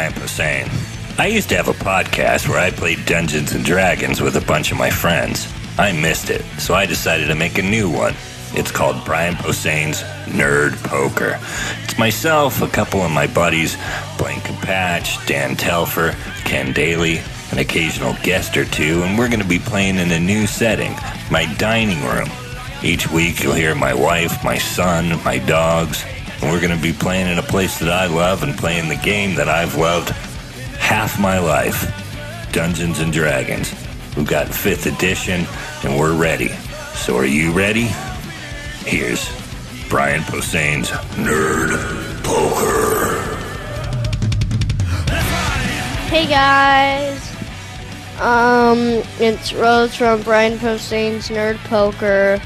Brian Posehn. I used to have a podcast where I played Dungeons and Dragons with a bunch of my friends. I missed it, so I decided to make a new one. It's called Brian Posehn's Nerd Poker. It's myself, a couple of my buddies, Blaine Patch, Dan Telfer, Ken Daly, an occasional guest or two, and we're going to be playing in a new setting, my dining room. Each week you'll hear my wife, my son, my dogs, and we're going to be playing in a place that I love and playing the game that I've loved half my life, Dungeons and Dragons. We've got 5th edition, and we're ready. So are you ready? Here's Brian Posehn's Nerd Poker. Hey guys, it's Rose from Brian Posehn's Nerd Poker,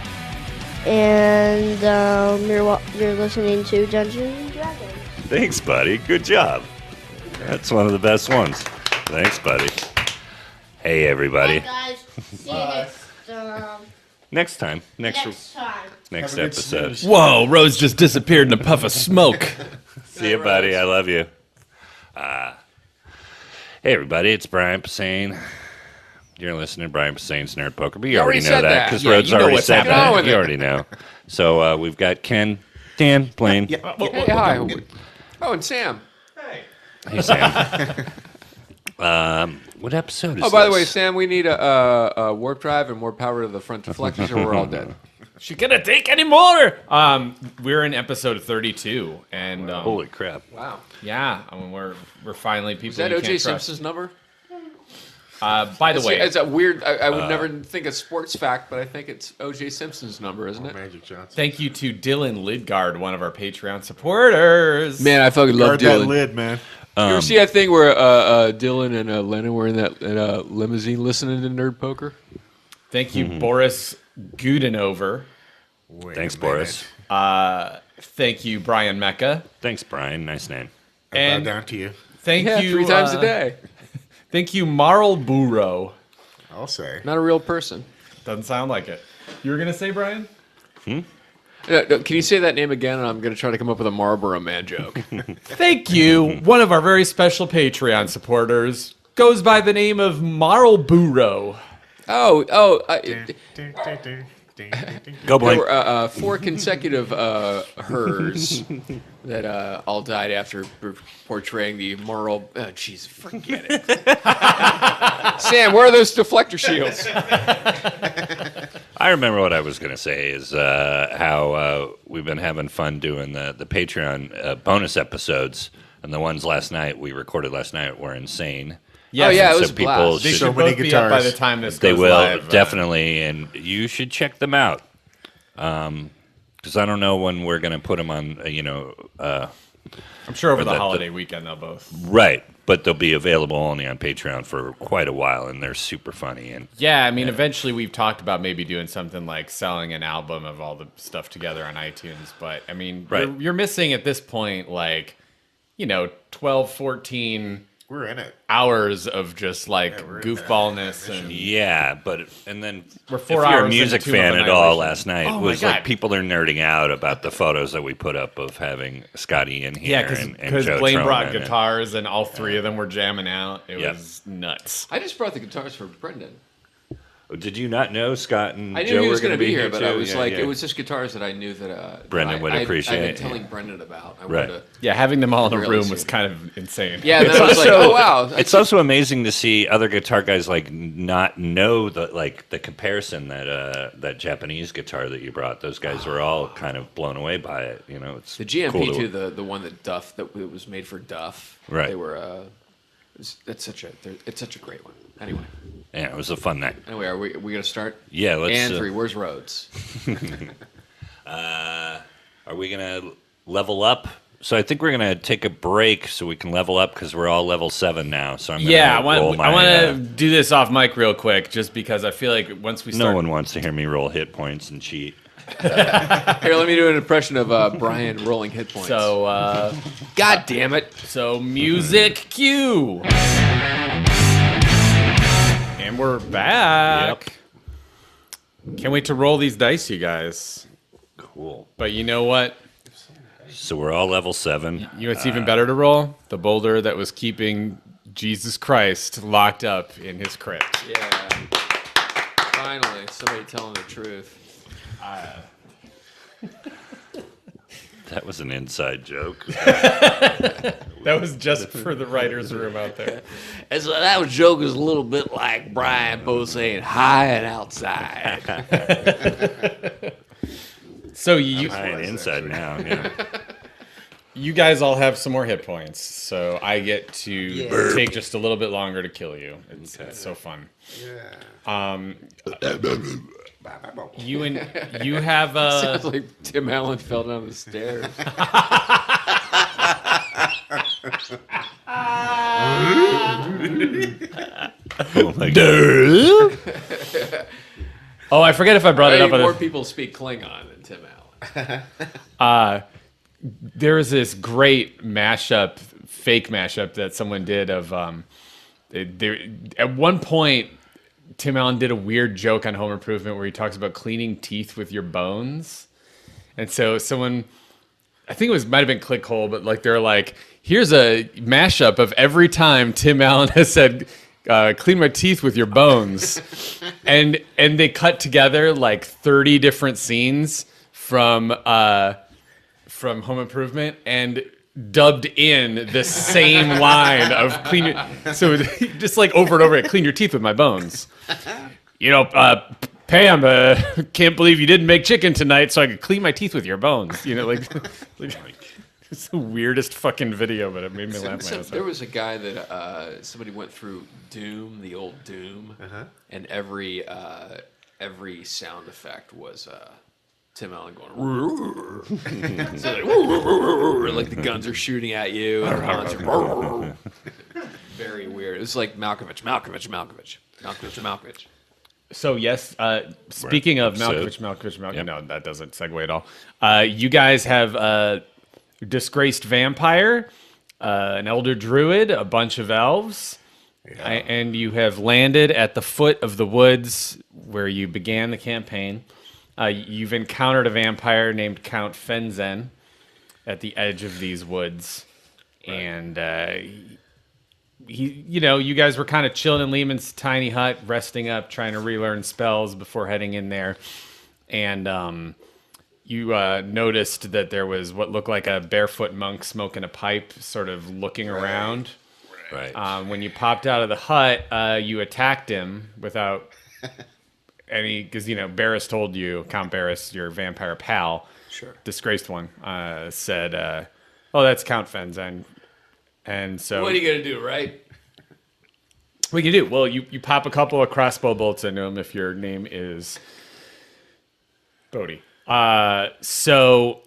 and you're listening to Dungeons and Dragons. Thanks, buddy. Good job. That's one of the best ones. Thanks, buddy. Hey, everybody. Bye, guys. See you Next time. Next episode. Whoa, Rose just disappeared in a puff of smoke. See you, buddy. I love you. Hey, everybody. It's Brian Posehn. You're listening to Brian Posehn's Nerd Poker, but you already know that because Rhodes already said that. You already know. So we've got Ken, Dan, Blaine. Hey, hi. Oh, and Sam. Hey, Sam. What episode is this? Oh, by the way, Sam, we need a warp drive and more power to the front deflectors, or we're all dead. She gonna take any more? We're in episode 32, and holy crap! Wow. Yeah, I mean we're finally people. Is that you O.J. can't trust. Simpson's number? By the way, it's a weird. I would never think a sports fact, but I think it's O.J. Simpson's number, isn't it? Magic Johnson. thank you to Dylan Lidgard, one of our Patreon supporters. Man, I fucking love Guard that Dylan. lid, man. You ever see that thing where Dylan and Lennon were in that limousine listening to Nerd Poker? Thank you, Boris Gudenover. Thanks, Boris. Thank you, Brian Mecca. Thanks, Brian. Nice name. I And bow down to you. thank you 3 times a day. Thank you, Marl Burrow. I'll say. Not a real person. Doesn't sound like it. You were gonna say, Brian? No, can you say that name again? And I'm going to try to come up with a Marlboro Man joke. Thank you. One of our very special Patreon supporters goes by the name of Marl Burrow. Go, There Blaine. were 4 consecutive hers that all died after portraying the moral. Oh, jeez, forget it. Sam, where are those deflector shields? I remember what I was going to say is how we've been having fun doing the Patreon bonus episodes, and the ones we recorded last night were insane. Yes, Oh, yeah, And it was so a people blast. They should, So should many both be up by guitars. the time this they goes will live. definitely, and you should check them out. Because I don't know when we're going to put them on. I'm sure over or the the- holiday weekend they'll both. Right, but they'll be available only on Patreon for quite a while, and they're super funny. And Yeah, I mean, eventually we've talked about maybe doing something like selling an album of all the stuff together on iTunes. But, I mean, Right. you're missing at this point, 12, 14 We're in it. hours of just, we're in goofballness. that And yeah, and then We're if 4 you're a hours music into Tomb of fan at all, Annihilation. last night Oh, my was God. like people are nerding out about the photos that we put up of having Scotty in here. yeah, and because Joe Blaine Troman brought and- guitars and all 3 of them were jamming out. It Yep. was nuts. I just brought the guitars for Brendan. Did you not know Scott and I knew Joe he were was going to be here, but I too? was Yeah, like, yeah. it was just guitars that I knew that Brendan would appreciate, I've been yeah. telling Brendan about. I Right. wanted to, Yeah, having them all in a Really room was soon. kind of insane. yeah, and then I was like, oh wow, It's also amazing to see other guitar guys not know the comparison that Japanese guitar that you brought. Those guys were all kind of blown away by it. It's the GMP cool too, the one that Duff that was made for Duff. Right. They were. It's such a great one. Anyway, Yeah, it was a fun night. are we gonna start? Yeah, let's. Andrew, where's Rhodes? Are we gonna level up? So I think we're gonna take a break so we can level up because we're all level 7 now. So I'm gonna Yeah, I roll want my, to do this off mic real quick, just because I feel like once we No start, one wants to hear me roll hit points and cheat. Here, let me do an impression of Brian rolling hit points. so God damn it! music cue, and we're back. Can't wait to roll these dice, you guys. Cool. But you know what? So we're all level 7. You know what's even better to roll? The boulder that was keeping Jesus Christ locked up in his crypt. Yeah. Finally, somebody telling the truth. That was an inside joke. That was just for the writer's room out there. And so that joke is a little bit like Brian Posehn, high and outside. So you High and inside now. Yeah. you guys all have some more hit points, so I get to take just a little bit longer to kill you. It's so fun. You have Sounds like Tim Allen fell down the stairs. Oh my god. Oh, I forget if I brought it up. More people speak Klingon than Tim Allen. There was this great mashup, fake mashup that someone did of. At one point, Tim Allen did a weird joke on Home Improvement where he talks about cleaning teeth with your bones, and so someone, I think it might have been Clickhole, but like they're like, here's a mashup of every time Tim Allen has said, "Clean my teeth with your bones," and they cut together like 30 different scenes from Home Improvement and dubbed in the same line of clean your, so just like over and over again, clean your teeth with my bones. You know, Pam, can't believe you didn't make chicken tonight so I could clean my teeth with your bones. You know, like it's the weirdest fucking video, but it made me laugh my ass There off. was a guy that somebody went through Doom, the old Doom, and every sound effect was Tim Allen going, so like the guns are shooting at you, and the guns are very weird. It was like Malkovich. So yes, speaking of Malkovich, Yep. no, that doesn't segue at all. You guys have a disgraced vampire, an elder druid, a bunch of elves, and you have landed at the foot of the woods where you began the campaign. You've encountered a vampire named Count Fenzen at the edge of these woods, and you guys were kind of chilling in Lehman's tiny hut, resting up, trying to relearn spells before heading in there, and you noticed that there was what looked like a barefoot monk smoking a pipe, sort of looking around. Right. When you popped out of the hut, you attacked him without because Barris told you, Count Barris, your vampire pal, disgraced one, said, "Oh, that's Count Fenzen," and so What are you gonna do, right? what can you do? Well, you pop a couple of crossbow bolts into him if your name is Bodhi. So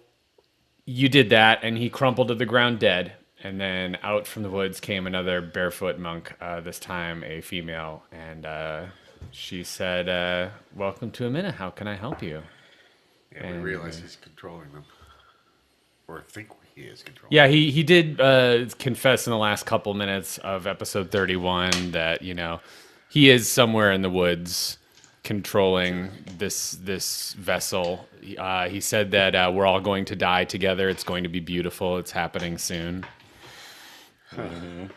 you did that, and he crumpled to the ground dead. And then out from the woods came another barefoot monk, this time a female, and she said, "Welcome to Amina. How can I help you?" Yeah, we realize he's controlling them. Or think he is controlling Yeah, he did confess in the last couple minutes of episode 31 that, he is somewhere in the woods controlling this vessel. He said that we're all going to die together. It's going to be beautiful. It's happening soon. them.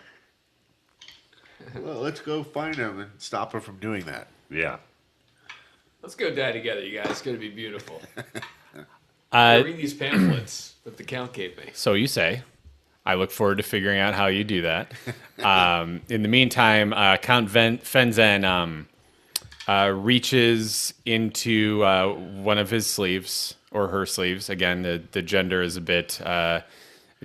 Well, let's go find him and stop him from doing that. Yeah. Let's go die together, you guys. It's gonna be beautiful. Read these pamphlets that the Count gave me. So you say. I look forward to figuring out how you do that. In the meantime, Count Fenzen reaches into one of his sleeves, or her sleeves. Again, the gender is a bit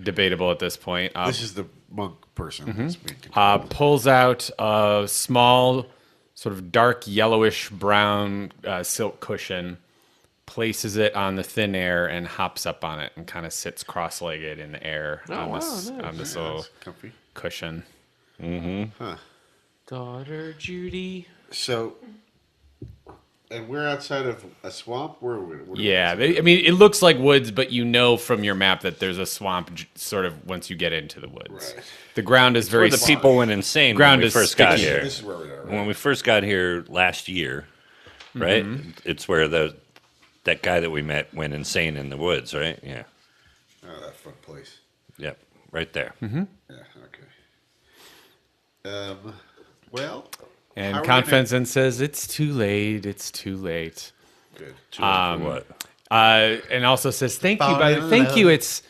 debatable at this point. This is the monk person that's being controlled. Pulls out a small, sort of dark yellowish brown silk cushion, places it on the thin air, and hops up on it and kind of sits cross-legged in the air on this little Comfy. cushion. Daughter Judy. So, and we're outside of a swamp? Where Yeah, it looks like woods, but from your map that there's a swamp sort of once you get into the woods. Right. The ground is very Where the people went insane Ground when we is first got sticky. here. This is where we are. Right? When we first got here last year, right? It's where that guy that we met went insane in the woods, right? Yeah. Oh, that front place. Yep, right there. Yeah. Okay. Well. And how are we Count gonna- Fenton says, "It's too late. It's too late." Good. Too late for what? And also says, "Thank you, by the thank you. It's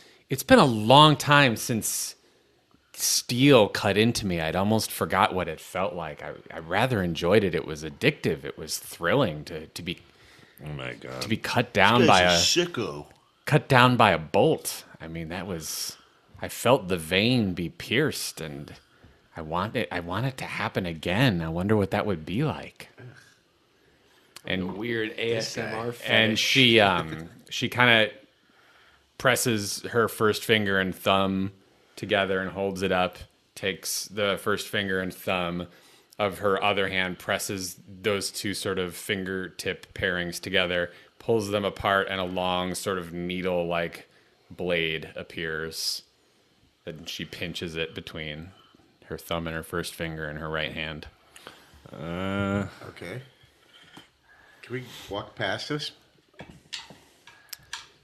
been a long time since steel cut into me. I'd almost forgot what it felt like. I rather enjoyed it. It was addictive. It was thrilling to be Oh my god. to be cut down This by guy's a a sicko. cut down by a bolt. I mean, that was. I felt the vein be pierced, and I want it to happen again. I wonder what that would be like." And Weird ASMR fetish. and she kind of presses her first finger and thumb together and holds it up, takes the first finger and thumb of her other hand, presses those two sort of fingertip pairings together, pulls them apart, and a long sort of needle-like blade appears. And she pinches it between her thumb and her first finger in her right hand. Okay. Can we walk past this?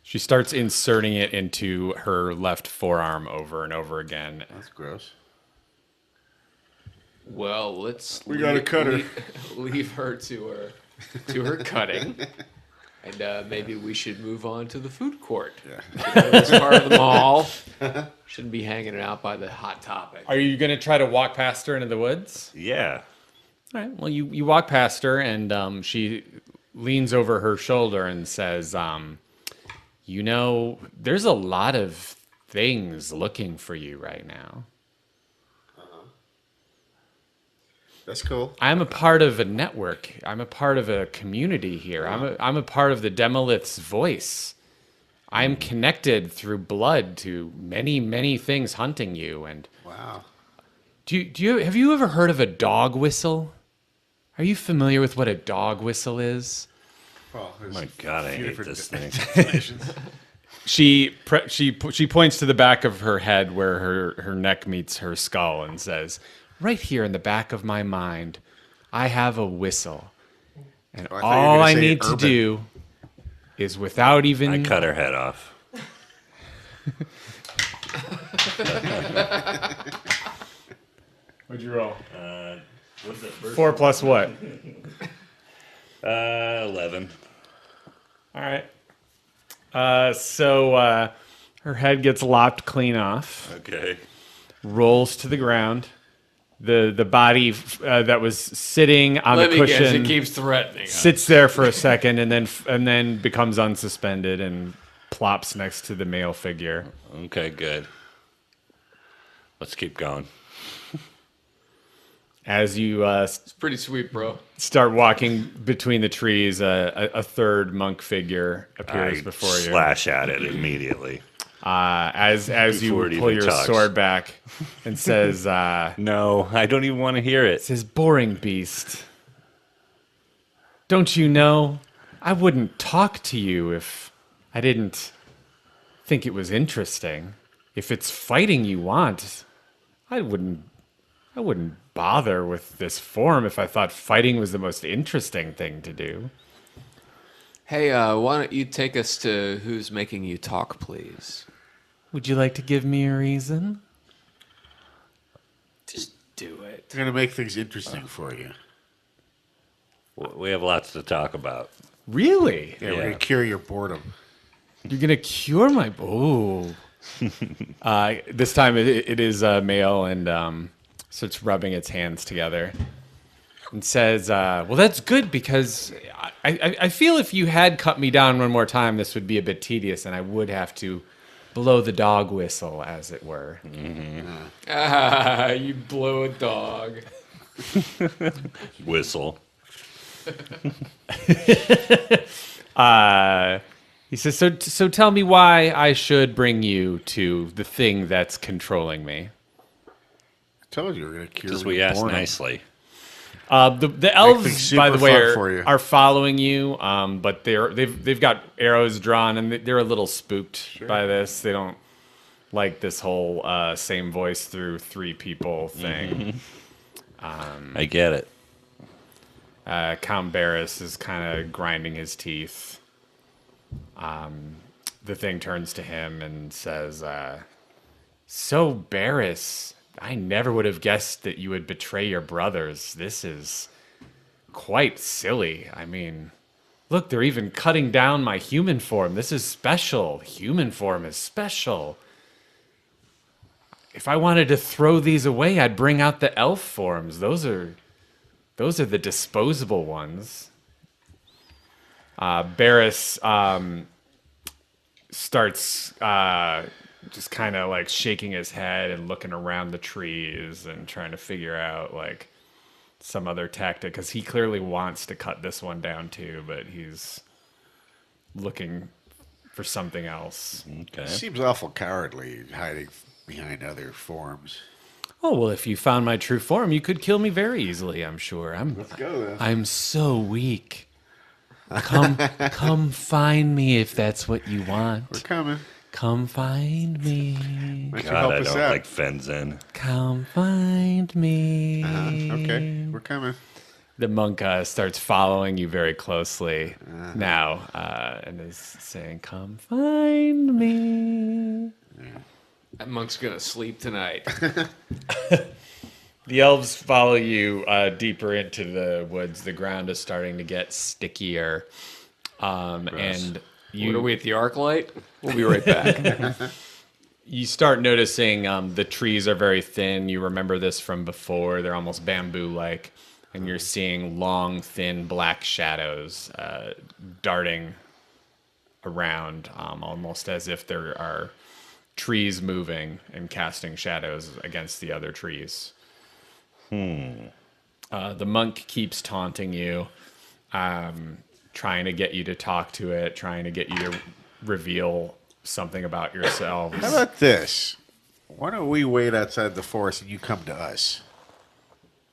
She starts inserting it into her left forearm over and over again. That's gross. Well, let's gotta cut her. leave her to her cutting, and maybe we should move on to the food court. Yeah. This part of the mall shouldn't be hanging out by the hot topic. Are you going to try to walk past her into the woods? Yeah. All right. Well, you walk past her, and she leans over her shoulder and says, there's a lot of things looking for you right now. That's cool. I'm a part of a network. I'm a part of a community here. I'm a part of the Demolith's voice. I'm connected through blood to many, many things hunting you. And Wow. have you ever heard of a dog whistle? Are you familiar with what a dog whistle is? Well, Oh my god, I hate this thing. definitions. She points to the back of her head where her neck meets her skull and says, "Right here in the back of my mind, I have a whistle. And Oh, I thought you were all gonna I say need to urban. do is without even I cut her head off. What'd you roll? What's that first? 4 plus what? 11. All right. So her head gets lopped clean off, Okay. rolls to the ground. The body that was sitting on Let the me guess, cushion it keeps threatening us. sits there for a second and then becomes unsuspended and plops next to the male figure. Okay, good. Let's keep going. As you It's pretty sweet, bro. start walking between the trees, a third monk figure appears I before you. slash at it immediately. As you Before it pull even your talks. sword back and says, No, I don't even want to hear it. says, "Boring beast. Don't you know? I wouldn't talk to you if I didn't think it was interesting. If it's fighting you want, I wouldn't bother with this form if I thought fighting was the most interesting thing to do." Hey, why don't you take us to who's making you talk, please? Would you like to give me a reason? Just do it. It's going to make things interesting for you. We have lots to talk about. Really? Yeah, we're Yeah. going to cure your boredom. You're gonna cure my this time it is male and starts rubbing its hands together and says, "Well, that's good because I feel if you had cut me down one more time, this would be a bit tedious, and I would have to blow the dog whistle, as it were." Ah, you blow a dog. Whistle. He says, "So tell me why I should bring you to the thing that's controlling me." I told you we're going to cure Because your we asked boredom. nicely. The things elves, super by the way, fun for you. are following you, but they've got arrows drawn and they're a little spooked by this. They don't like this whole same voice through three people thing. I get it. Count Barris is kind of grinding his teeth. the thing turns to him and says, "So, Barris, I never would have guessed that you would betray your brothers. This is quite silly. I mean, look, they're even cutting down my human form. This is special. Human form is special. If I wanted to throw these away, I'd bring out the elf forms. Those are the disposable ones." Barris starts just kind of like shaking his head and looking around the trees and trying to figure out like some other tactic, because he clearly wants to cut this one down too, but he's looking for something else. Okay. Seems awful cowardly hiding behind other forms. Oh, well, if you found my true form, you could kill me very easily, I'm sure. Let's go then. I'm so weak. Come find me if that's what you want. We're coming. Come find me. Why don't you God, help I us don't out? like Fenzin. Come find me. Okay, we're coming. The monk starts following you very closely now and is saying, "Come find me." That monk's gonna sleep tonight. The elves follow you deeper into the woods. The ground is starting to get stickier. And What are we at the arc light? We'll be right back. you start noticing the trees are very thin. You remember this from before. They're almost bamboo-like. And you're seeing long, thin, black shadows darting around, almost as if there are trees moving and casting shadows against the other trees. The monk keeps taunting you, trying to get you to talk to it, trying to get you to reveal something about yourselves. How about this? Why don't we wait outside the forest and you come to us?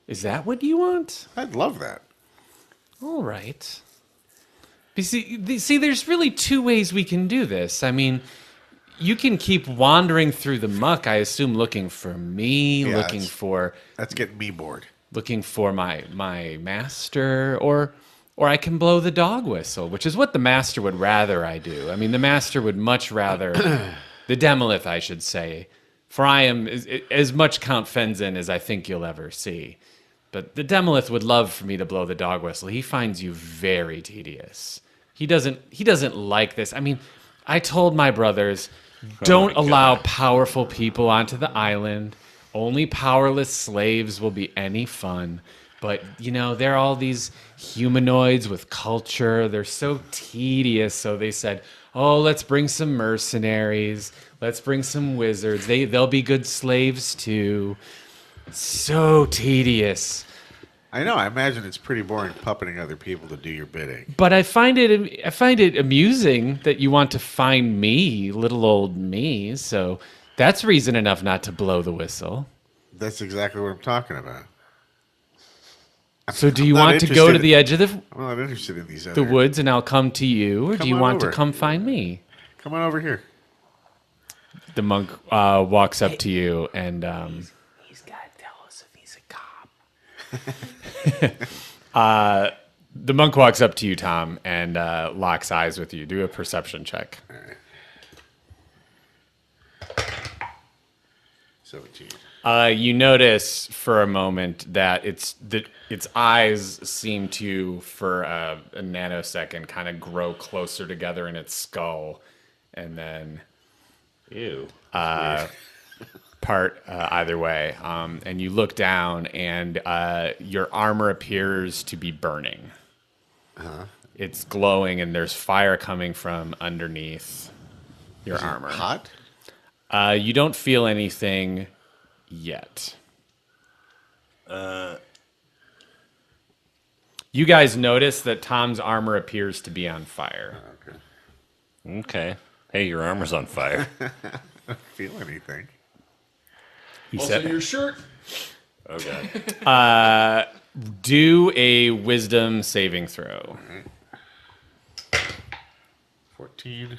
Is that what you want? I'd love that. All right. You see, there's really two ways we can do this. I mean, you can keep wandering through the muck, I assume, looking for me, Yeah, looking for That's getting me bored. my master, or I can blow the dog whistle, which is what the master would rather I do. I mean, the master would much rather, the Demolith, I should say, for I am as much Count Fenzin as I think you'll ever see. But the Demolith would love for me to blow the dog whistle. He finds you very tedious. He doesn't like this. I mean, I told my brothers, don't allow powerful people onto the island. Only powerless slaves will be any fun. But, they're all these humanoids with culture. They're so tedious. So they said, oh, let's bring some mercenaries. Let's bring some wizards. They'll be good slaves too. So tedious. I know. I imagine it's pretty boring puppeting other people to do your bidding. But I find it amusing that you want to find me, little old me. So that's reason enough not to blow the whistle. That's exactly what I'm talking about. So do you I'm not want to go to interested the edge of I'm not interested in these the other... woods and I'll come to you, or do Come you on want to over. come find me? Come on over here. The monk walks up to you and He's got to tell us if he's a cop. the monk walks up to you, Tom, and locks eyes with you. Do a perception check. 17. You notice for a moment that its eyes seem to, for a nanosecond, kind of grow closer together in its skull, and then Ew. part either way. And you look down, and your armor appears to be burning. It's glowing, and there's fire coming from underneath your armor. Hot? You don't feel anything yet. You guys notice that Tom's armor appears to be on fire. Okay. Hey, your armor's on fire. I don't feel anything. He Also, said, your shirt. Oh, God. do a wisdom saving throw. 14.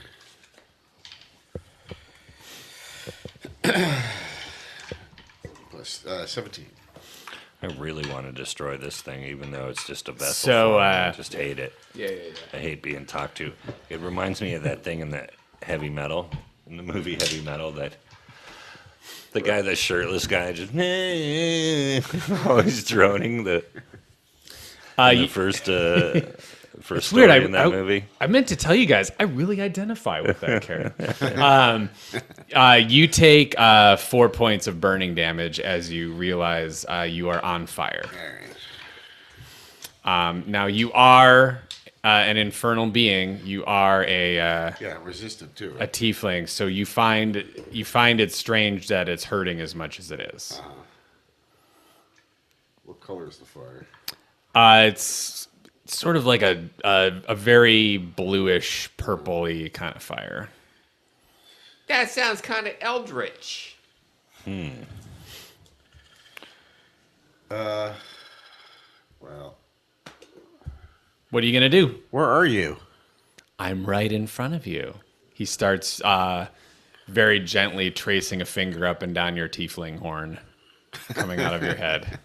Plus 17. I really want to destroy this thing, even though it's just a vessel. So, for me. I just hate it. Yeah. I hate being talked to. It reminds me of that thing in Heavy Metal, in the movie Heavy Metal, that the guy, the shirtless guy, just always droning the first story weird. in that movie. I meant to tell you guys, I really identify with that character. You take 4 points of burning damage as you realize you are on fire. Now you are an infernal being. You are a resistant too. a tiefling. So you find it strange that it's hurting as much as it is. What color is the fire? It's sort of like a very bluish, purpley kind of fire. That sounds kind of eldritch. Well, What are you gonna do? where are you? I'm right in front of you. He starts very gently tracing a finger up and down your tiefling horn coming out of your head.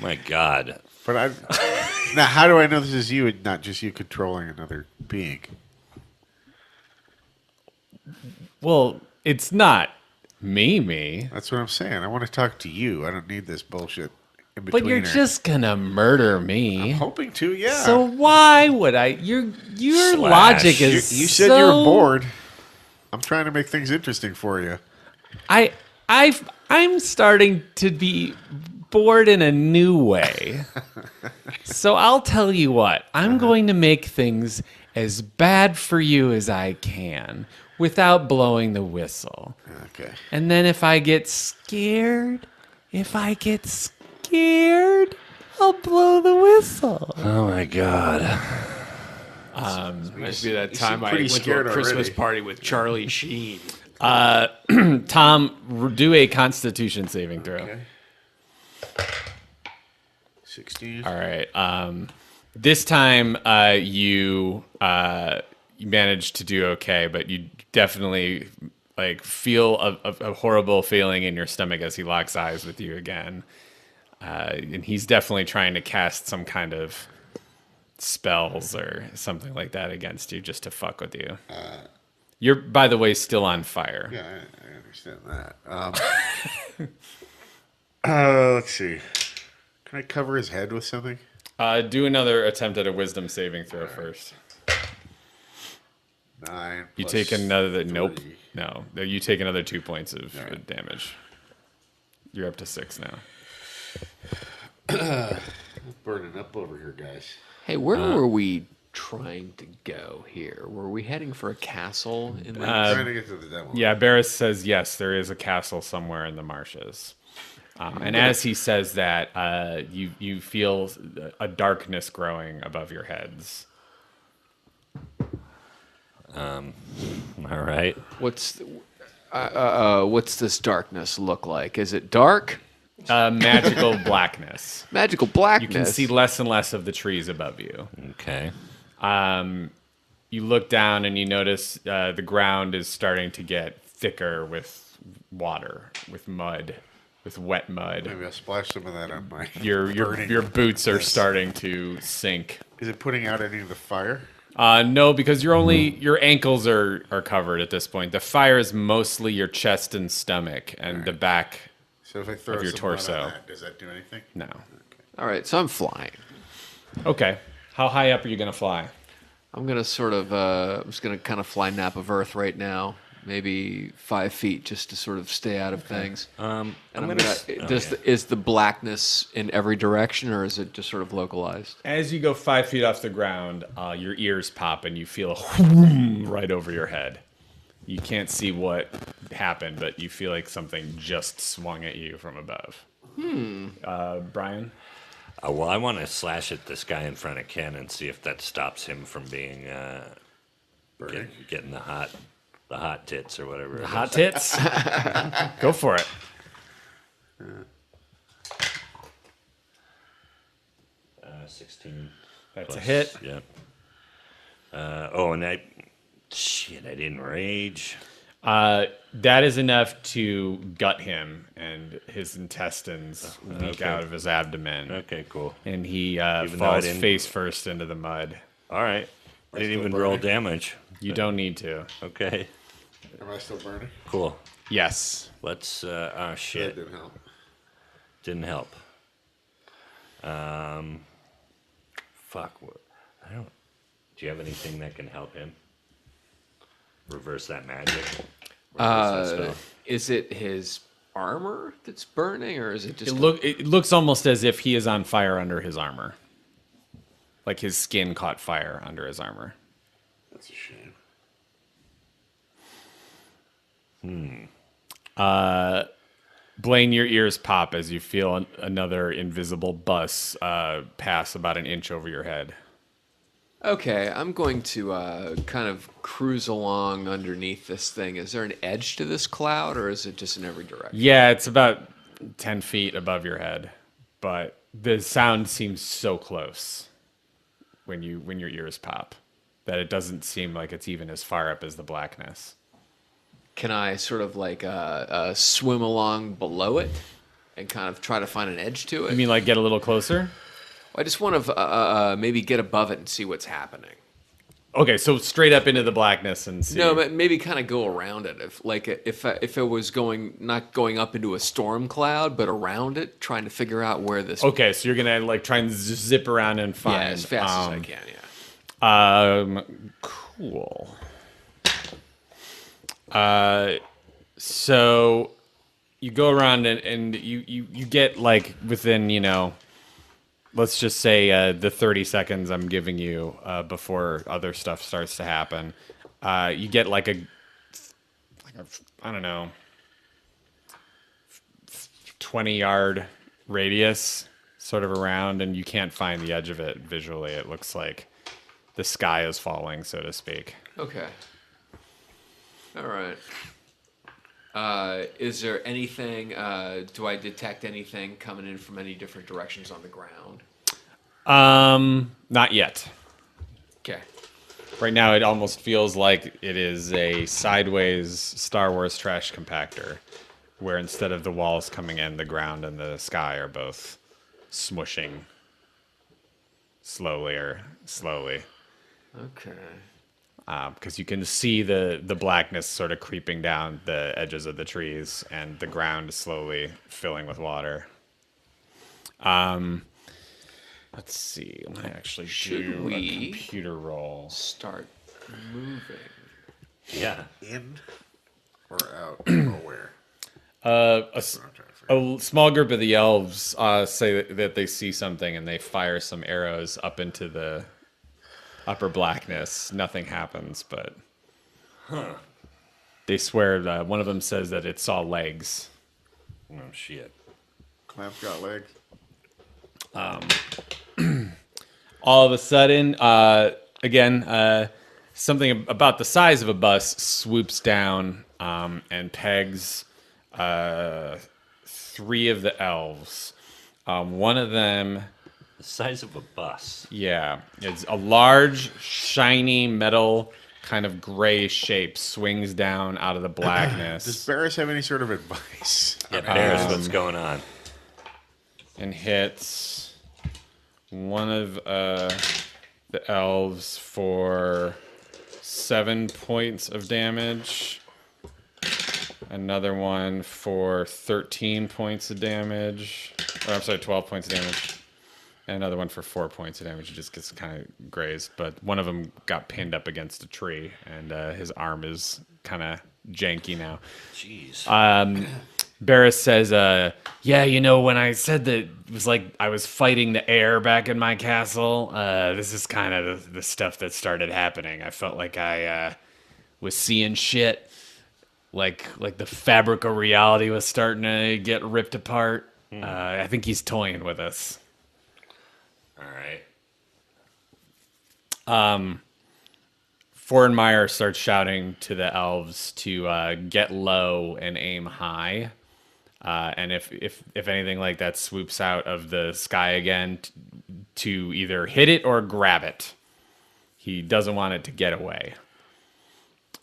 My God. But now, how do I know this is you and not just you controlling another being? Well, it's not me. That's what I'm saying. I want to talk to you. I don't need this bullshit in But between. you're just gonna murder me. hoping to, yeah. So why would I? Your logic you is said so... you were bored. I'm trying to make things interesting for you. I'm starting to be bored in a new way. So I'll tell you what. I'm going to make things as bad for you as I can without blowing the whistle. Okay. And then if I get scared, I'll blow the whistle. Oh my God. Must be that time I pretty went to a scared Christmas already. party with Charlie Sheen. Tom, do a Constitution saving throw. Okay. 16. All right. This time you managed to do okay, but you definitely feel a horrible feeling in your stomach as he locks eyes with you again. And he's definitely trying to cast some kind of spells or something like that against you just to fuck with you. You're, by the way, still on fire. Yeah, I understand that. Let's see. Can I cover his head with something? Do another attempt at a wisdom saving throw first. 9. You plus take another... 3. Nope. No. You take another 2 points of damage. You're up to 6 now. Burning up over here, guys. Hey, where were we trying to go here? Were we heading for a castle in the Trying to get to the demo. Yeah, Barris says yes, there is a castle somewhere in the marshes. And as he says that, you feel a darkness growing above your heads. All right. What's this darkness look like? Is it dark? Magical blackness. Magical blackness. You can see less and less of the trees above you. Okay. You look down and you notice the ground is starting to get thicker with water, with mud, with wet mud. Maybe I'll splash some of that on my. Your boots are starting to sink. Is it putting out any of the fire? No, because your ankles are covered at this point. The fire is mostly your chest and stomach and the back So if I throw of your some mud torso. on that, does that do anything? No. All right, so I'm flying. Okay. How high up are you going to fly? I'm gonna sort of, I'm just gonna kind of fly nap of Earth right now, maybe 5 feet, just to sort of stay out of things. And I'm gonna. Is the blackness in every direction, or is it just sort of localized? As you go 5 feet off the ground, your ears pop and you feel a whoom right over your head. You can't see what happened, but you feel like something just swung at you from above. Brian? Well, I want to slash at this guy in front of Ken and see if that stops him from being getting the hot tits or whatever. it Hot is. tits? Go for it. 16. That's plus, a hit. Yeah. And I didn't rage. That is enough to gut him, and his intestines leak okay. out of his abdomen. Okay, cool. And he though I falls didn't- face first into the mud. All right. I didn't even roll damage. You don't need to. Okay. Am I still burning? Cool. Yes. Let's. Oh That shit! didn't help. Didn't help. Fuck. I don't. Do you have anything that can help him? Reverse that magic. Reverse that spell. Is it his armor that's burning, or is it just? It looks almost as if he is on fire under his armor. Like his skin caught fire under his armor. That's a shame. Blaine, your ears pop as you feel another invisible bus pass about an inch over your head. Okay, I'm going to kind of cruise along underneath this thing. Is there an edge to this cloud, or is it just in every direction? Yeah, it's about 10 feet above your head, but the sound seems so close when your ears pop that it doesn't seem like it's even as far up as the blackness. Can I sort of like swim along below it and kind of try to find an edge to it? You mean like get a little closer? I just want to maybe get above it and see what's happening. Okay, so straight up into the blackness and see. No, but maybe kind of go around it. If it was not going up into a storm cloud, but around it, trying to figure out where this. Okay, so you're gonna like try and just zip around and find. Yeah, as fast as I can. Yeah. Cool. So you go around and you get like within, let's just say the 30 seconds I'm giving you before other stuff starts to happen. You get like a I don't know, 20-yard radius sort of around, and you can't find the edge of it visually. It looks like the sky is falling, so to speak. Okay. All right. Is there anything? Do I detect anything coming in from any different directions on the ground? Not yet. Okay. Right now, it almost feels like it is a sideways Star Wars trash compactor, where instead of the walls coming in, the ground and the sky are both smushing slowly. Okay. Because you can see the blackness sort of creeping down the edges of the trees, and the ground is slowly filling with water. Let's see. I'm gonna actually do a computer roll. Start moving. Yeah. In or out or where? A small group of the elves say that they see something, and they fire some arrows up into the upper blackness. Nothing happens, but they swear. One of them says that it saw legs. Oh shit. Clamp's got legs. All of a sudden, again, something about the size of a bus swoops down and pegs 3 of the elves. One of them, The size of a bus. yeah, it's a large, shiny metal kind of gray shape swings down out of the blackness. Does Barris have any sort of advice? Yeah, Barris, what's going on? And hits one of the elves for 7 points of damage. Another one for 13 points of damage. Or I'm sorry, 12 points of damage. And another one for 4 points of damage. It just gets kind of grazed. But one of them got pinned up against a tree, and his arm is kind of janky now. Jeez. Barris says, yeah, when I said that it was like I was fighting the air back in my castle, this is kind of the stuff that started happening. I felt like I was seeing shit, like the fabric of reality was starting to get ripped apart. I think he's toying with us. All right. Forenmeyer starts shouting to the elves to get low and aim high. And if anything like that swoops out of the sky again, to either hit it or grab it. He doesn't want it to get away.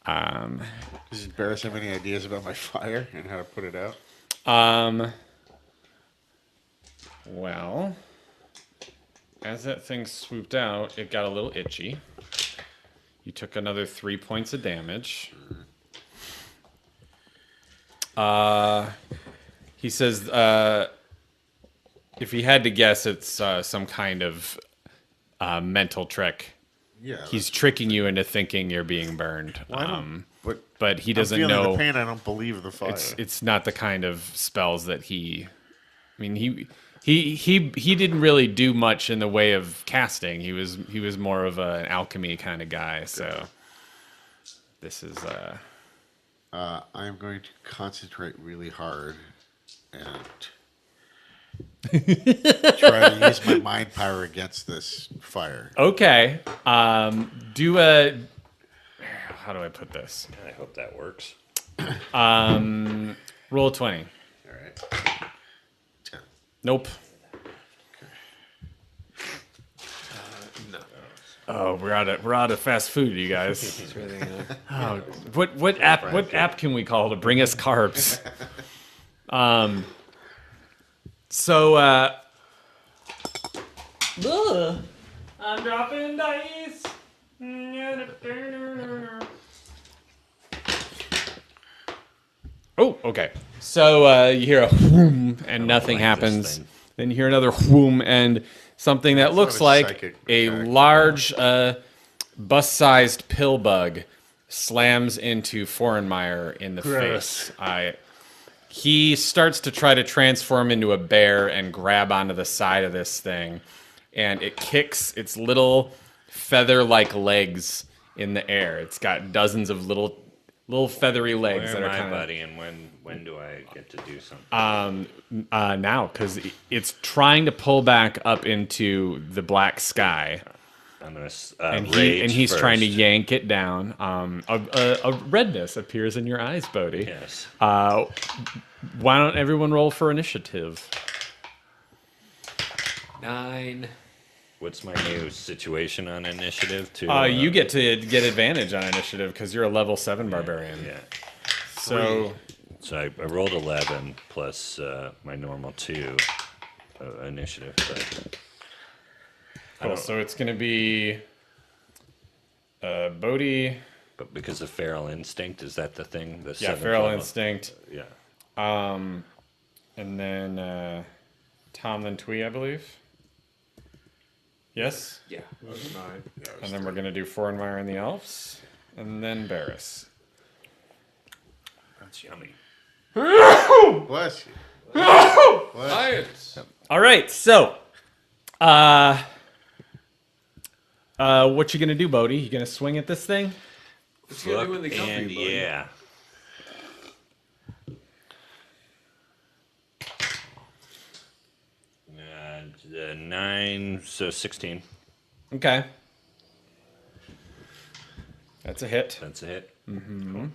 Does Barris have any ideas about my fire and how to put it out? Well, as that thing swooped out, it got a little itchy. You took another 3 points of damage. He says if he had to guess, it's some kind of mental trick. Yeah. He's tricking you into thinking you're being burned. But he doesn't I'm feeling know. the pain. I don't believe the fire. It's not the kind of spells that he. I mean, he didn't really do much in the way of casting. He was more of an alchemy kind of guy. So this is. I'm going to concentrate really hard and try to use my mind power against this fire. Okay. Do a. How do I put this? I hope that works. Roll a 20. All right. 10. Nope. No. Oh, we're out of fast food, you guys. Oh, what app can we call to bring us carbs? I'm dropping dice. Oh, okay. So you hear a whoom and nothing like this happens. thing. Then you hear another whoom and something that looks not a like psychic a attack. large bus-sized pill bug slams into Foreignmeyer in the face. He starts to try to transform into a bear and grab onto the side of this thing, and it kicks its little feather-like legs in the air. It's got dozens of little feathery legs Where that am are I, kind of buddy, and when do I get to do something? now because it's trying to pull back up into the black sky. I'm gonna And rage he's first. trying to yank it down. A redness appears in your eyes, Bodhi. Yes. Why don't everyone roll for initiative? 9. What's my new situation on initiative? You get to get advantage on initiative because you're a level 7 barbarian. Yeah. So So I rolled 11 plus my normal 2 initiative. But cool. So it's going to be Bodhi. But because of feral instinct, is that the thing? The Yeah, seventh feral level? instinct. Yeah. And then Tom, then Twee, I believe. Yes? Yeah. And then we're going to do Foreignmeyer and the Elves. And then Barris. That's yummy. Bless you. Science. All right, so what you going to do, Bodhi? You going to swing at this thing? What's he gonna do when they come for And you, buddy? yeah. 9, so 16. Okay. That's a hit. That's a hit. Mm-hmm.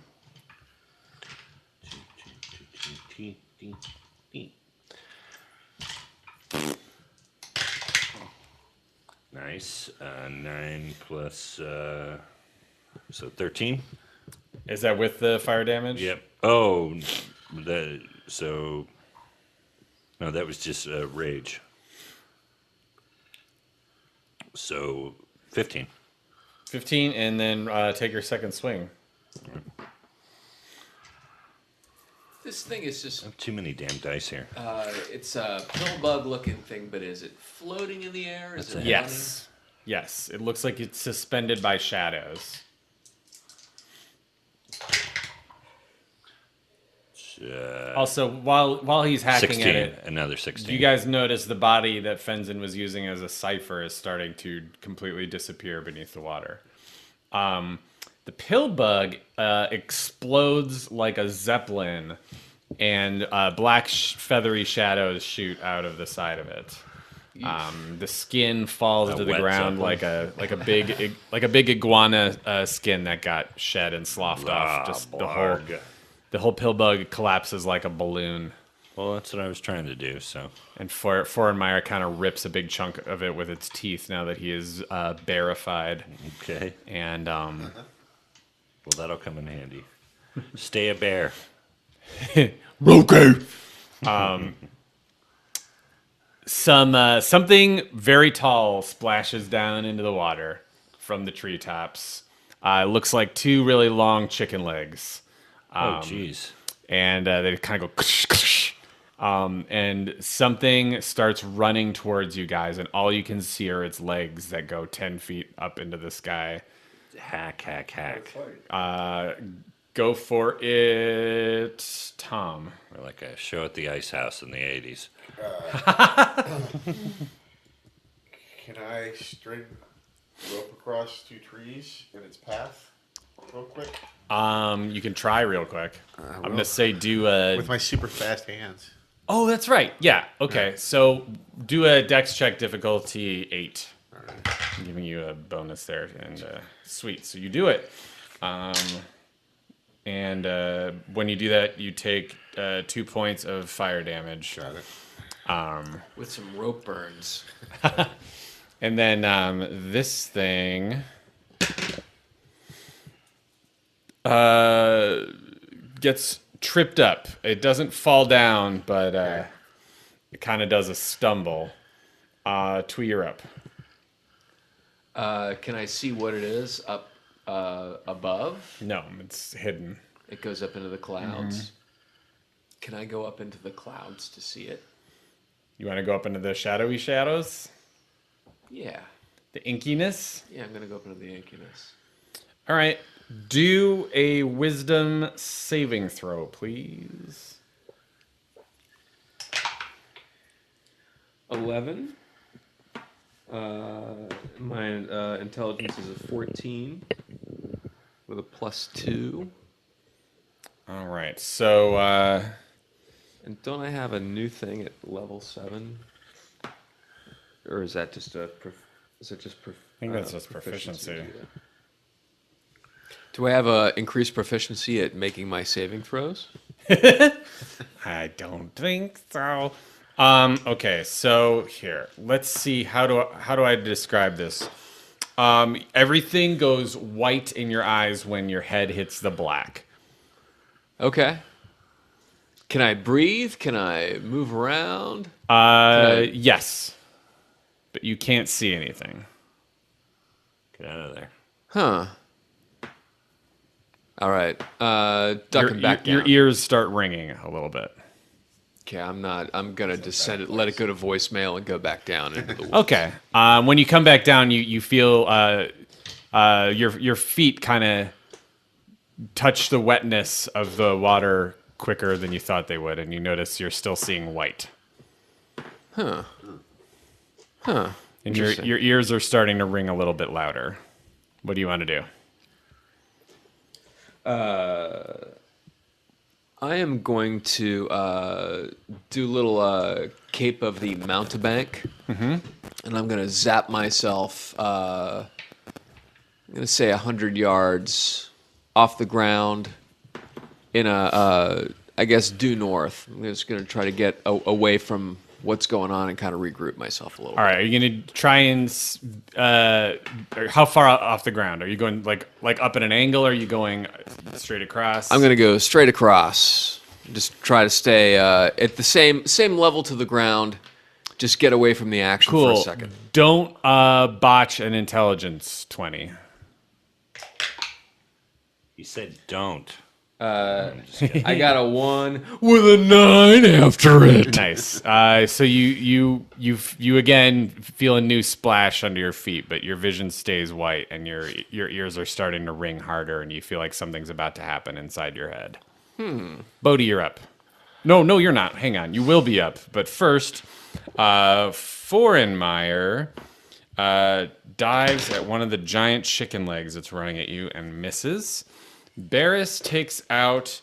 Nice. 9 plus, so 13. Is that with the fire damage? Yep. Oh, no, that was just rage. So 15. 15, and then take your second swing. This thing is just, I have too many damn dice here. it's a pill bug looking thing, but is it floating in the air? Is it Yes. Yes. It looks like it's suspended by shadows. Also, while he's hacking 16. at it, Another 16. you guys notice the body that Fenzin was using as a cipher is starting to completely disappear beneath the water. The pill bug explodes like a zeppelin, and black feathery shadows shoot out of the side of it. The skin falls to the wet ground zeppelin. like a big iguana skin that got shed and sloughed off. Just the whole pill bug collapses like a balloon. Well, that's what I was trying to do, so. And Foreignmeyer kind of rips a big chunk of it with its teeth now that he is bearified. Okay. And Well, that'll come in handy. Stay a bear. okay. Something very tall splashes down into the water from the treetops. It looks like two really long chicken legs. Oh, jeez. And they kind of go and something starts running towards you guys, and all you can see are its legs that go 10 feet up into the sky. Hack. Go for it, Tom. Or like a show at the Ice House in the 80s. Can I string rope across 2 trees in its path real quick? You can try real quick. I'm going to say do a... With my super fast hands. Oh, that's right. Yeah, okay. So do a dex check difficulty 8. All right. I'm giving you a bonus there. And sweet. So you do it. And when you do that, you take 2 points of fire damage. Got it. With some rope burns. And then this thing gets tripped up. It doesn't fall down, but it kind of does a stumble. Twee, you're up. Can I see what it is up above? No, it's hidden. It goes up into the clouds. Can I go up into the clouds to see it? You want to go up into the shadowy shadows? Yeah. The inkiness? Yeah, I'm going to go up into the inkiness. All right. Do a wisdom saving throw, please. 11. My intelligence is a 14 With a +2. Uh, All right. So, and don't I have a new thing at level 7? Or is that just a? Is it just? I think that's just proficiency. Do I have a increased proficiency at making my saving throws? I don't think so. Okay, so here, let's see. How do I describe this? Everything goes white in your eyes when your head hits the black. Okay. Can I breathe? Can I move around? Yes, but you can't see anything. Get out of there. Huh. All right. Ducking back down. Your ears start ringing a little bit. Okay, I'm gonna descend it, let it go to voicemail, and go back down into the woods. Okay. When you come back down, you feel your feet kind of touch the wetness of the water quicker than you thought they would, and you notice you're still seeing white. Huh. And Interesting. your ears are starting to ring a little bit louder. What do you want to do? I am going to do a little Cape of the Mountebank, and I'm going to zap myself. I'm going to say 100 yards off the ground in I guess due north. I'm just going to try to get away from what's going on and kind of regroup myself a little. All right, are you going to try and how far off the ground? Are you going like up at an angle, or are you going straight across? I'm going to go straight across. Just try to stay at the same level to the ground. Just get away from the action for a second. Don't botch an intelligence 20. You said don't. I got a 1. With a 9 after it. Nice. So you again feel a new splash under your feet, but your vision stays white, and your ears are starting to ring harder, and you feel like something's about to happen inside your head. Bodhi, you're up. No, you're not. Hang on. You will be up, but first, Forenmeyer dives at one of the giant chicken legs that's running at you and misses. Barris takes out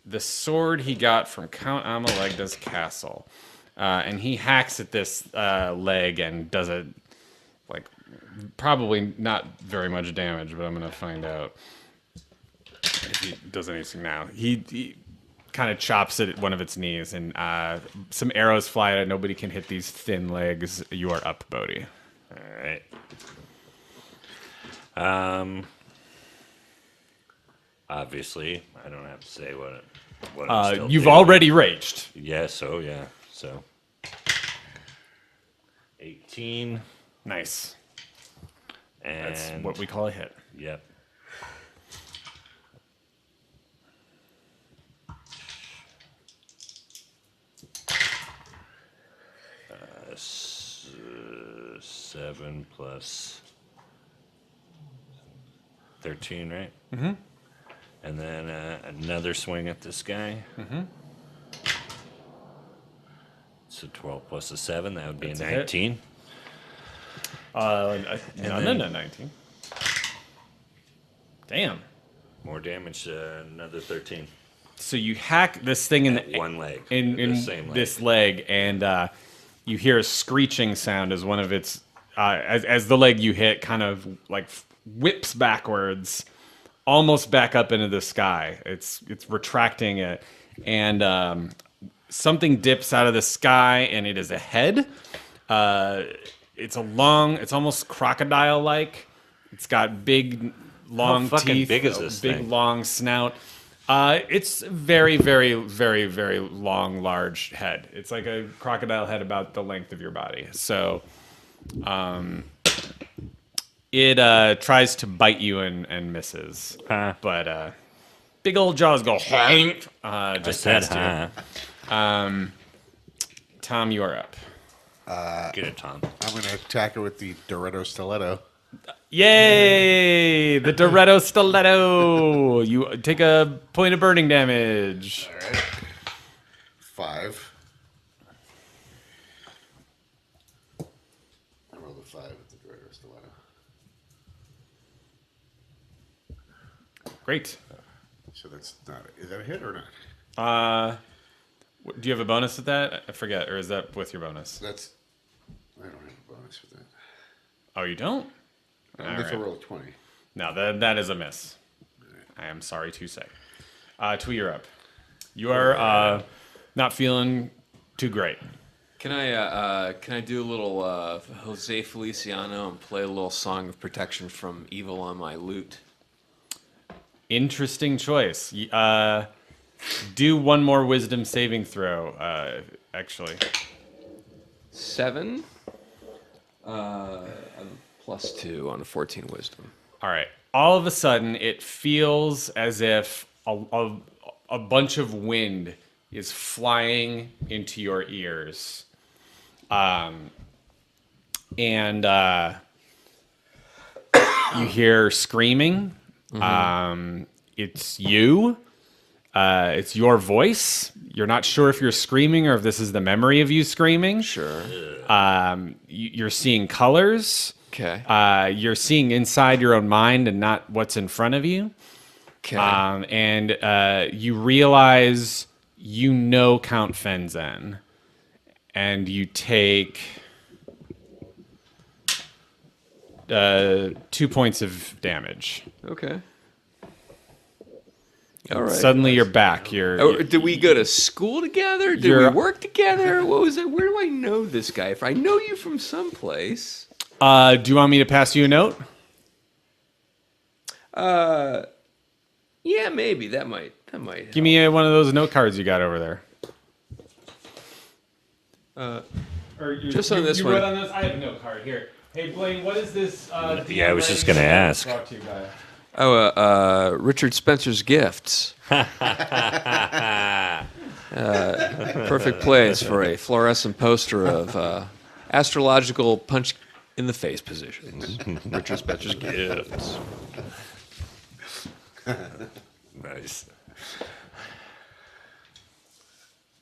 the sword he got from Count Amalegda's castle, and he hacks at this leg and does probably not very much damage, but I'm going to find out if he does anything now. He kind of chops it at one of its knees, and some arrows fly at it. Nobody can hit these thin legs. You are up, Bodhi. All right. Obviously, I don't have to say what I'm still You've doing. already raged. Yeah, so. 18. Nice. And That's what we call a hit. Yep. 7 plus 13, right? Mm-hmm. And then another swing at this guy. Mm-hmm. So 12 plus a 7, that would be That's a a hit. 19. No, 19. Damn. More damage, another 13. So you hack this thing in At one leg. in The same leg. this leg, and you hear a screeching sound as one of its as the leg you hit kind of like whips backwards, almost back up into the sky. It's retracting it, and something dips out of the sky, and it is a head. It's almost crocodile-like. It's got big, long fucking teeth, big is this big, thing? long snout. It's very, very, very, very long, large head. It's like a crocodile head about the length of your body. So, it tries to bite you and misses, but big old jaws go just said, past you. Tom, you are up. Get it, Tom. I'm going to attack her with the Dorito Stiletto. Yay! The Dorito Stiletto. You take a point of burning damage. All right. 5. I rolled a 5 with the Dorito Stiletto. Great. So that's not. Is that a hit or not? Do you have a bonus with that? I forget, or is that with your bonus? That's. I don't have a bonus for that. Oh, you don't? Unless I roll a 20. No, that is a miss. I am sorry to say. Twee, you're up. You are not feeling too great. Can I do a little Jose Feliciano and play a little song of protection from evil on my lute? Interesting choice. Do one more wisdom saving throw, actually. 7. +2 on a 14 wisdom. All right. All of a sudden, it feels as if a bunch of wind is flying into your ears. And you hear screaming. Mm-hmm. It's you. It's your voice. You're not sure if you're screaming or if this is the memory of you screaming. Sure. You're seeing colors. Okay. You're seeing inside your own mind and not what's in front of you. Okay. And you realize you know Count Fenzen. And you take 2 points of damage. Okay. All right. Suddenly you're back. Did we go to school together? Did we work together? What was it? Where do I know this guy? If I know you from someplace. Do you want me to pass you a note? Yeah, maybe that might help. Give me one of those note cards you got over there. Just on this you one. wrote on this? I have a note card here. Hey Blaine, what is this? Yeah, I was just gonna ask. Brought to you by? Richard Spencer's Gifts. Perfect place for a fluorescent poster of astrological punch in the face positions. Richard Spencer's Gifts. Nice.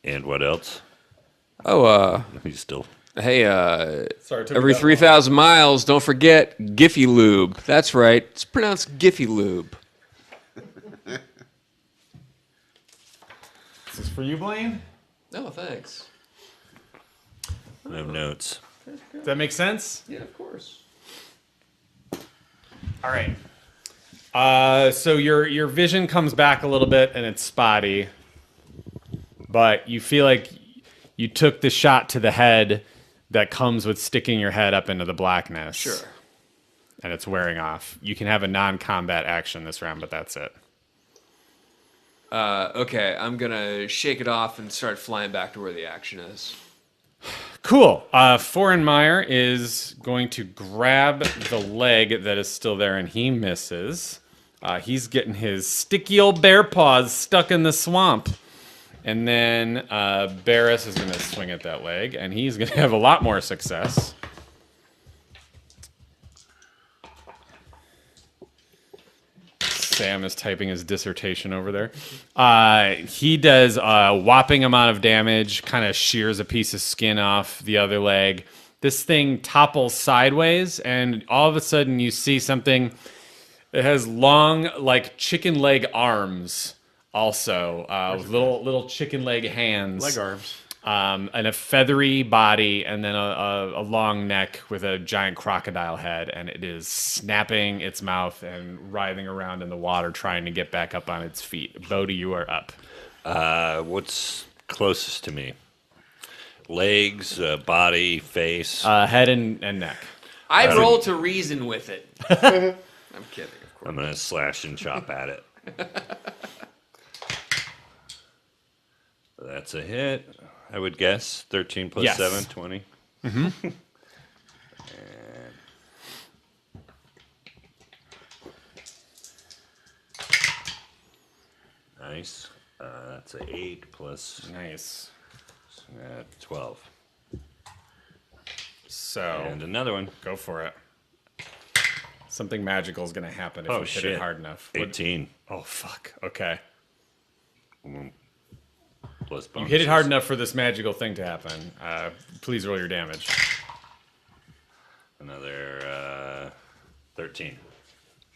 And what else? Oh, He's still. hey, Sorry, it took every me that 3,000 miles, don't forget Giffy Lube. That's right. It's pronounced Giffy Lube. This is for you, Blaine? No, thanks. No notes. Does that make sense? Yeah, of course. All right. So your vision comes back a little bit and it's spotty, but you feel like you took the shot to the head that comes with sticking your head up into the blackness. Sure. And it's wearing off. You can have a non-combat action this round, but that's it. Okay, I'm going to shake it off and start flying back to where the action is. Cool. Forenmeyer is going to grab the leg that is still there, and he misses. He's getting his sticky old bear paws stuck in the swamp. And then Barris is going to swing at that leg, and he's going to have a lot more success. Sam is typing his dissertation over there. He does a whopping amount of damage, kind of shears a piece of skin off the other leg. This thing topples sideways, and all of a sudden you see something that has long, like chicken leg arms, also with little chicken leg hands, Leg arms. and a feathery body, and then a long neck with a giant crocodile head, and it is snapping its mouth and writhing around in the water, trying to get back up on its feet. Bodhi, you are up. What's closest to me? Legs, body, face. Head and neck. I roll to reason with it. I'm kidding, of course. I'm gonna slash and chop at it. That's a hit, I would guess. 13 plus Yes. 7, 20. Nice. That's an 8 plus Nice. 12. So And another one. go for it. Something magical is going to happen if Oh, you hit shit. it hard enough. What- 18 Oh, fuck. Okay. plus You bonus. hit it hard enough for this magical thing to happen. Please roll your damage. Another 13.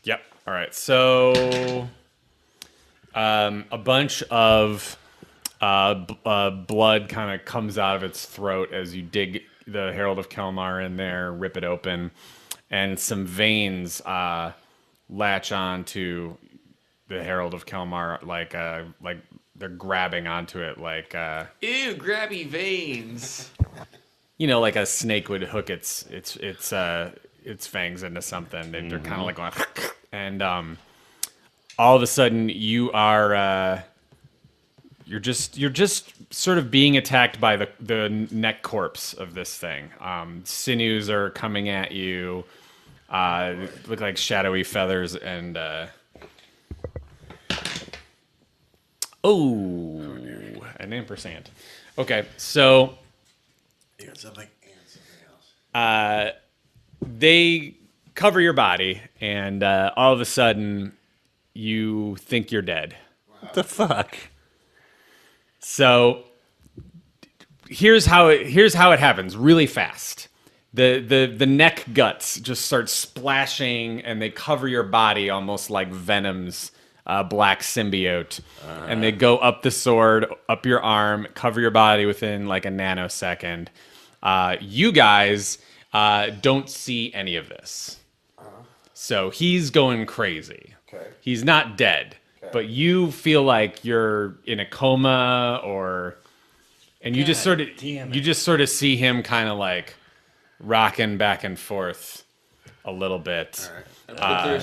Yep. All right. So a bunch of blood kind of comes out of its throat as you dig the Herald of Kelmar in there, rip it open, and some veins latch on to the Herald of Kelmar like they're grabbing onto it like Ew, grabby veins. like a snake would hook its fangs into something. They're kind of like going, and all of a sudden you are you're just sort of being attacked by the neck corpse of this thing. Sinews are coming at you. Look like shadowy feathers and an ampersand. Okay, so You got something and something else. they cover your body, and all of a sudden, you think you're dead. What the fuck? So here's how it happens, really fast. The neck guts just start splashing, and they cover your body almost like Venom's black symbiote, and they go up the sword, up your arm, cover your body within like a nanosecond. You guys don't see any of this. So he's going crazy. Okay. He's not dead, but you feel like you're in a coma, and you just sort of see him kind of like rocking back and forth a little bit. All right.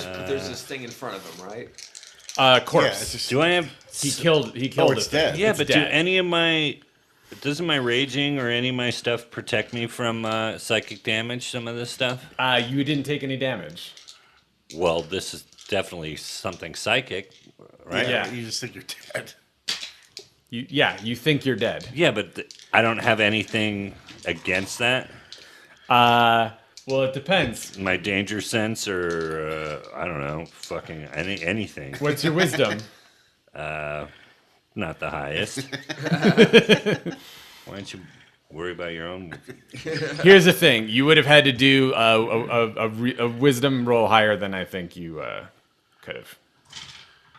But there's this thing in front of him, right? Corpse. Yeah, it's just, Do I have? He killed it's the thing. dead. Yeah, It's but dead. do any of my? Doesn't my raging or any of my stuff protect me from psychic damage? Some of this stuff. You didn't take any damage. Well, this is definitely something psychic, right? Yeah. You just think you're dead. You think you're dead. Yeah, but I don't have anything against that. Well, it depends. My danger sense, or I don't know, fucking anything. What's your wisdom? Not the highest. Why don't you worry about your own? Here's the thing: you would have had to do a wisdom roll higher than I think you could have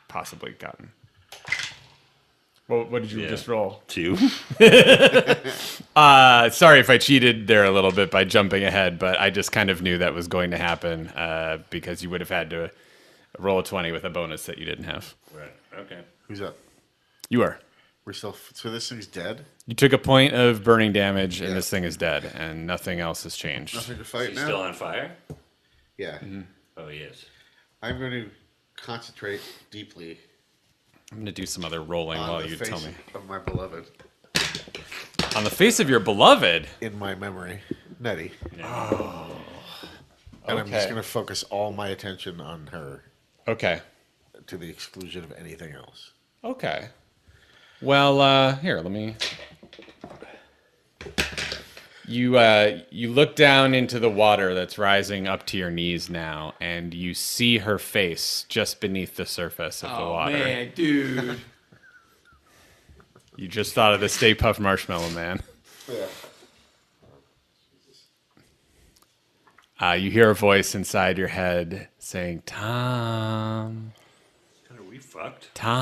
possibly gotten. Well, what did you just roll? 2. Sorry if I cheated there a little bit by jumping ahead, but I just kind of knew that was going to happen because you would have had to roll a 20 with a bonus that you didn't have. Right. Okay. Who's up? You are. We're still. So this thing's dead. You took a point of burning damage, and this thing is dead, and nothing else has changed. Nothing to fight He's now. still on fire. Yeah. Oh, he is. I'm going to concentrate deeply I'm going to do some other rolling on while the you face tell me. of my beloved On the face of your beloved. in my memory, Nettie. Oh. And I'm just Okay. going to focus all my attention on her Okay. to the exclusion of anything else. Okay. Well, here, let me. You look down into the water that's rising up to your knees now, and you see her face just beneath the surface of the water. Oh man, dude. You just thought of the Stay Puft Marshmallow Man. Yeah. You hear a voice inside your head saying, "Tom, Are we fucked? Tom,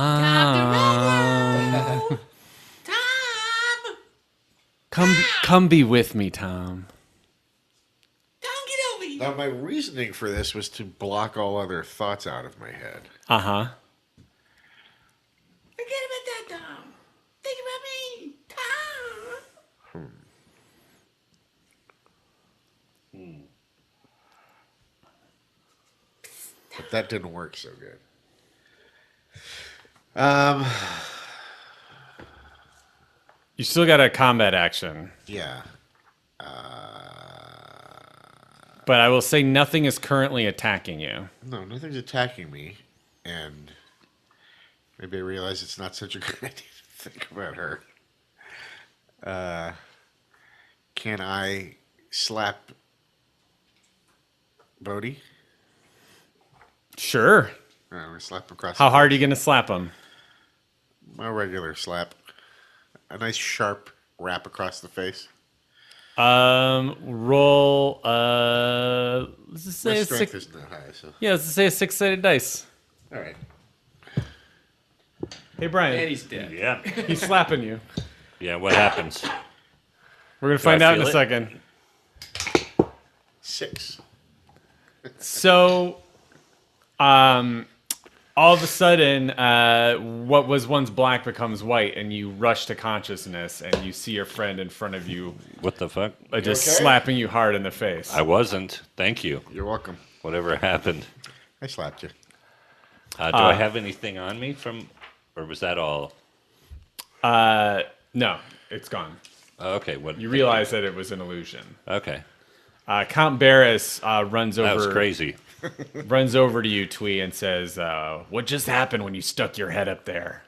come be with me, Tom." Now, my reasoning for this was to block all other thoughts out of my head. Uh-huh. Forget about that, Tom. Think about me, Tom. But that didn't work so good. You still got a combat action. Yeah. But I will say nothing is currently attacking you. No, nothing's attacking me. And maybe I realize it's not such a good idea to think about her. Can I slap Bodhi? Sure. I'm going to slap him across How the hard are you going to slap him? A regular slap. A nice sharp wrap across the face. Roll, let's just say My a strength six. isn't that high, so. Yeah, let's just say a 6-sided dice. All right. Hey, Brian. And he's dead. Yeah. He's slapping you. Yeah, what happens? We're going to find out in a feel it? second. 6. So, all of a sudden, what was once black becomes white, and you rush to consciousness, and you see your friend in front of you What the fuck? just okay? slapping you hard in the face. I wasn't. Thank you. You're welcome. Whatever happened. I slapped you. Do I have anything on me from, or was that all? No, it's gone. Oh, okay. What? You realize that it was an illusion. Okay. Count Barris runs over. That was crazy. Runs over to you, Twee, and says, "What just happened when you stuck your head up there?"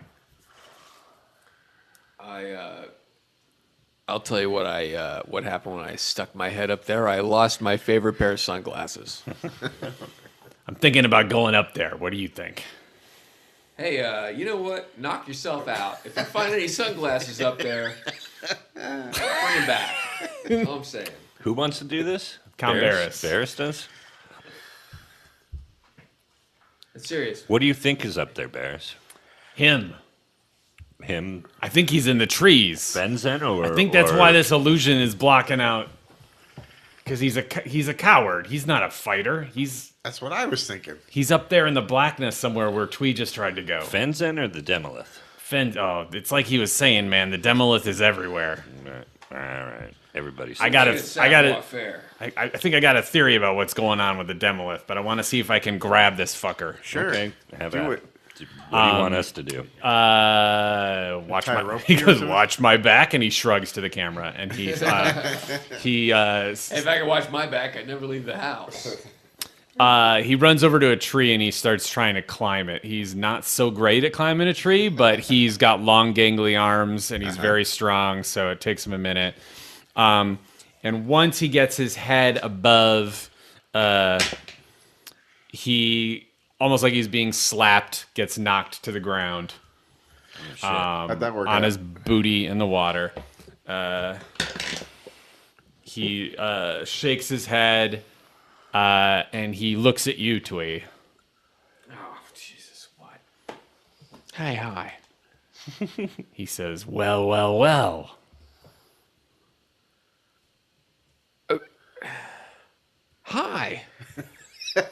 I'll tell you what happened when I stuck my head up there. I lost my favorite pair of sunglasses. I'm thinking about going up there. What do you think? Hey, you know what? Knock yourself out. If you find any sunglasses up there, bring them back. That's all I'm saying. Who wants to do this? Count Barris. Barris does? It's serious. What do you think is up there, Barris? Him. Him, I think he's in the trees. Benzen, or? I think that's or- why this illusion is blocking out. Because he's a coward. He's not a fighter. That's what I was thinking. He's up there in the blackness somewhere where Twee just tried to go. Fenzen or the Demolith? It's like he was saying, man. The Demolith is everywhere. All right. Everybody's. I got It it. sounds I got more it. fair. I think I got a theory about what's going on with the Demolith, but I want to see if I can grab this fucker. Sure. Okay. Have Do at it. What do you want us to do? Watch Tie a my. rope He to goes, yourself? watch my back, and he shrugs to the camera, and he If I could watch my back, I'd never leave the house. he runs over to a tree and he starts trying to climb it. He's not so great at climbing a tree, but he's got long, gangly arms and he's very strong, so it takes him a minute. And once he gets his head above, he almost like he's being slapped, gets knocked to the ground How'd that work on out? his booty in the water. He shakes his head and he looks at you, Twee. Oh, Jesus, what? Hi. He says, well, well, well. Hi.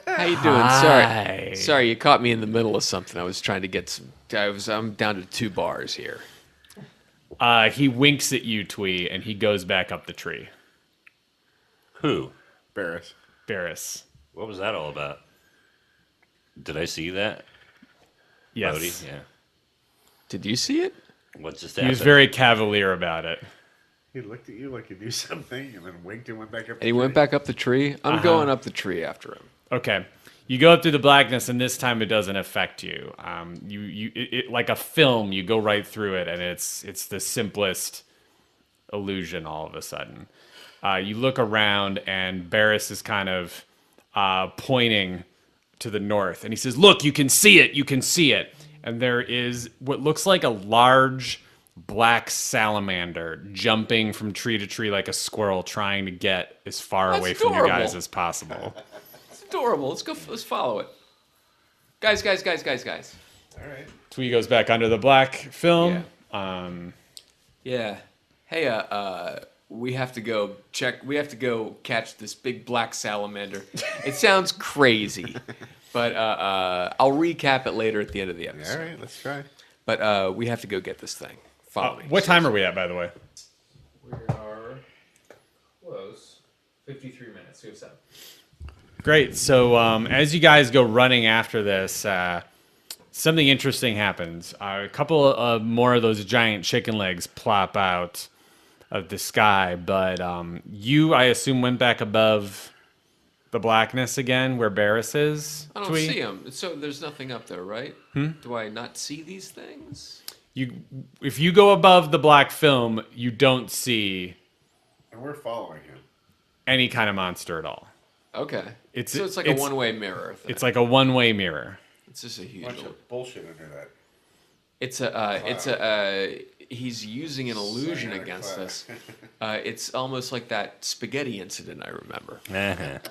How you doing? Hi. Sorry, you caught me in the middle of something. I was trying to get some. I'm down to 2 bars here. He winks at you, Twee, and he goes back up the tree. Who? Barris. Barris. What was that all about? Did I see that? Yes. Bodhi? Yeah. Did you see it? What just He happened? was very cavalier about it. He looked at you like you knew something and then winked and went back up. And he went back up the tree. I'm going up the tree after him. Okay. You go up through the blackness, and this time it doesn't affect you. It like a film, you go right through it, and it's the simplest illusion all of a sudden. You look around, and Barris is kind of pointing to the north, and he says, "Look, you can see it. You can see it." And there is what looks like a large black salamander jumping from tree to tree like a squirrel, trying to get as far away from you guys as possible. It's adorable. Let's go. Let's follow it. Guys. All right. Twee goes back under the black film. Yeah. Hey, we have to go check. We have to go catch this big black salamander. It sounds crazy, but I'll recap it later at the end of the episode. All right, let's try. But we have to go get this thing. Follow me. What time are we at, by the way? We are close. 53 minutes. We have 7. Great. So as you guys go running after this, something interesting happens. A couple of more of those giant chicken legs plop out of the sky, but you, I assume, went back above the blackness again, where Barris is. I don't see him. So there's nothing up there, right? Do I not see these things? If you go above the black film, you don't see And we're following him. any kind of monster at all. Okay. It's like a one-way mirror thing. It's like a one-way mirror. It's just a huge. Bunch of bullshit under that. He's using an illusion Cyanide against cloud. us. It's almost like that spaghetti incident I remember.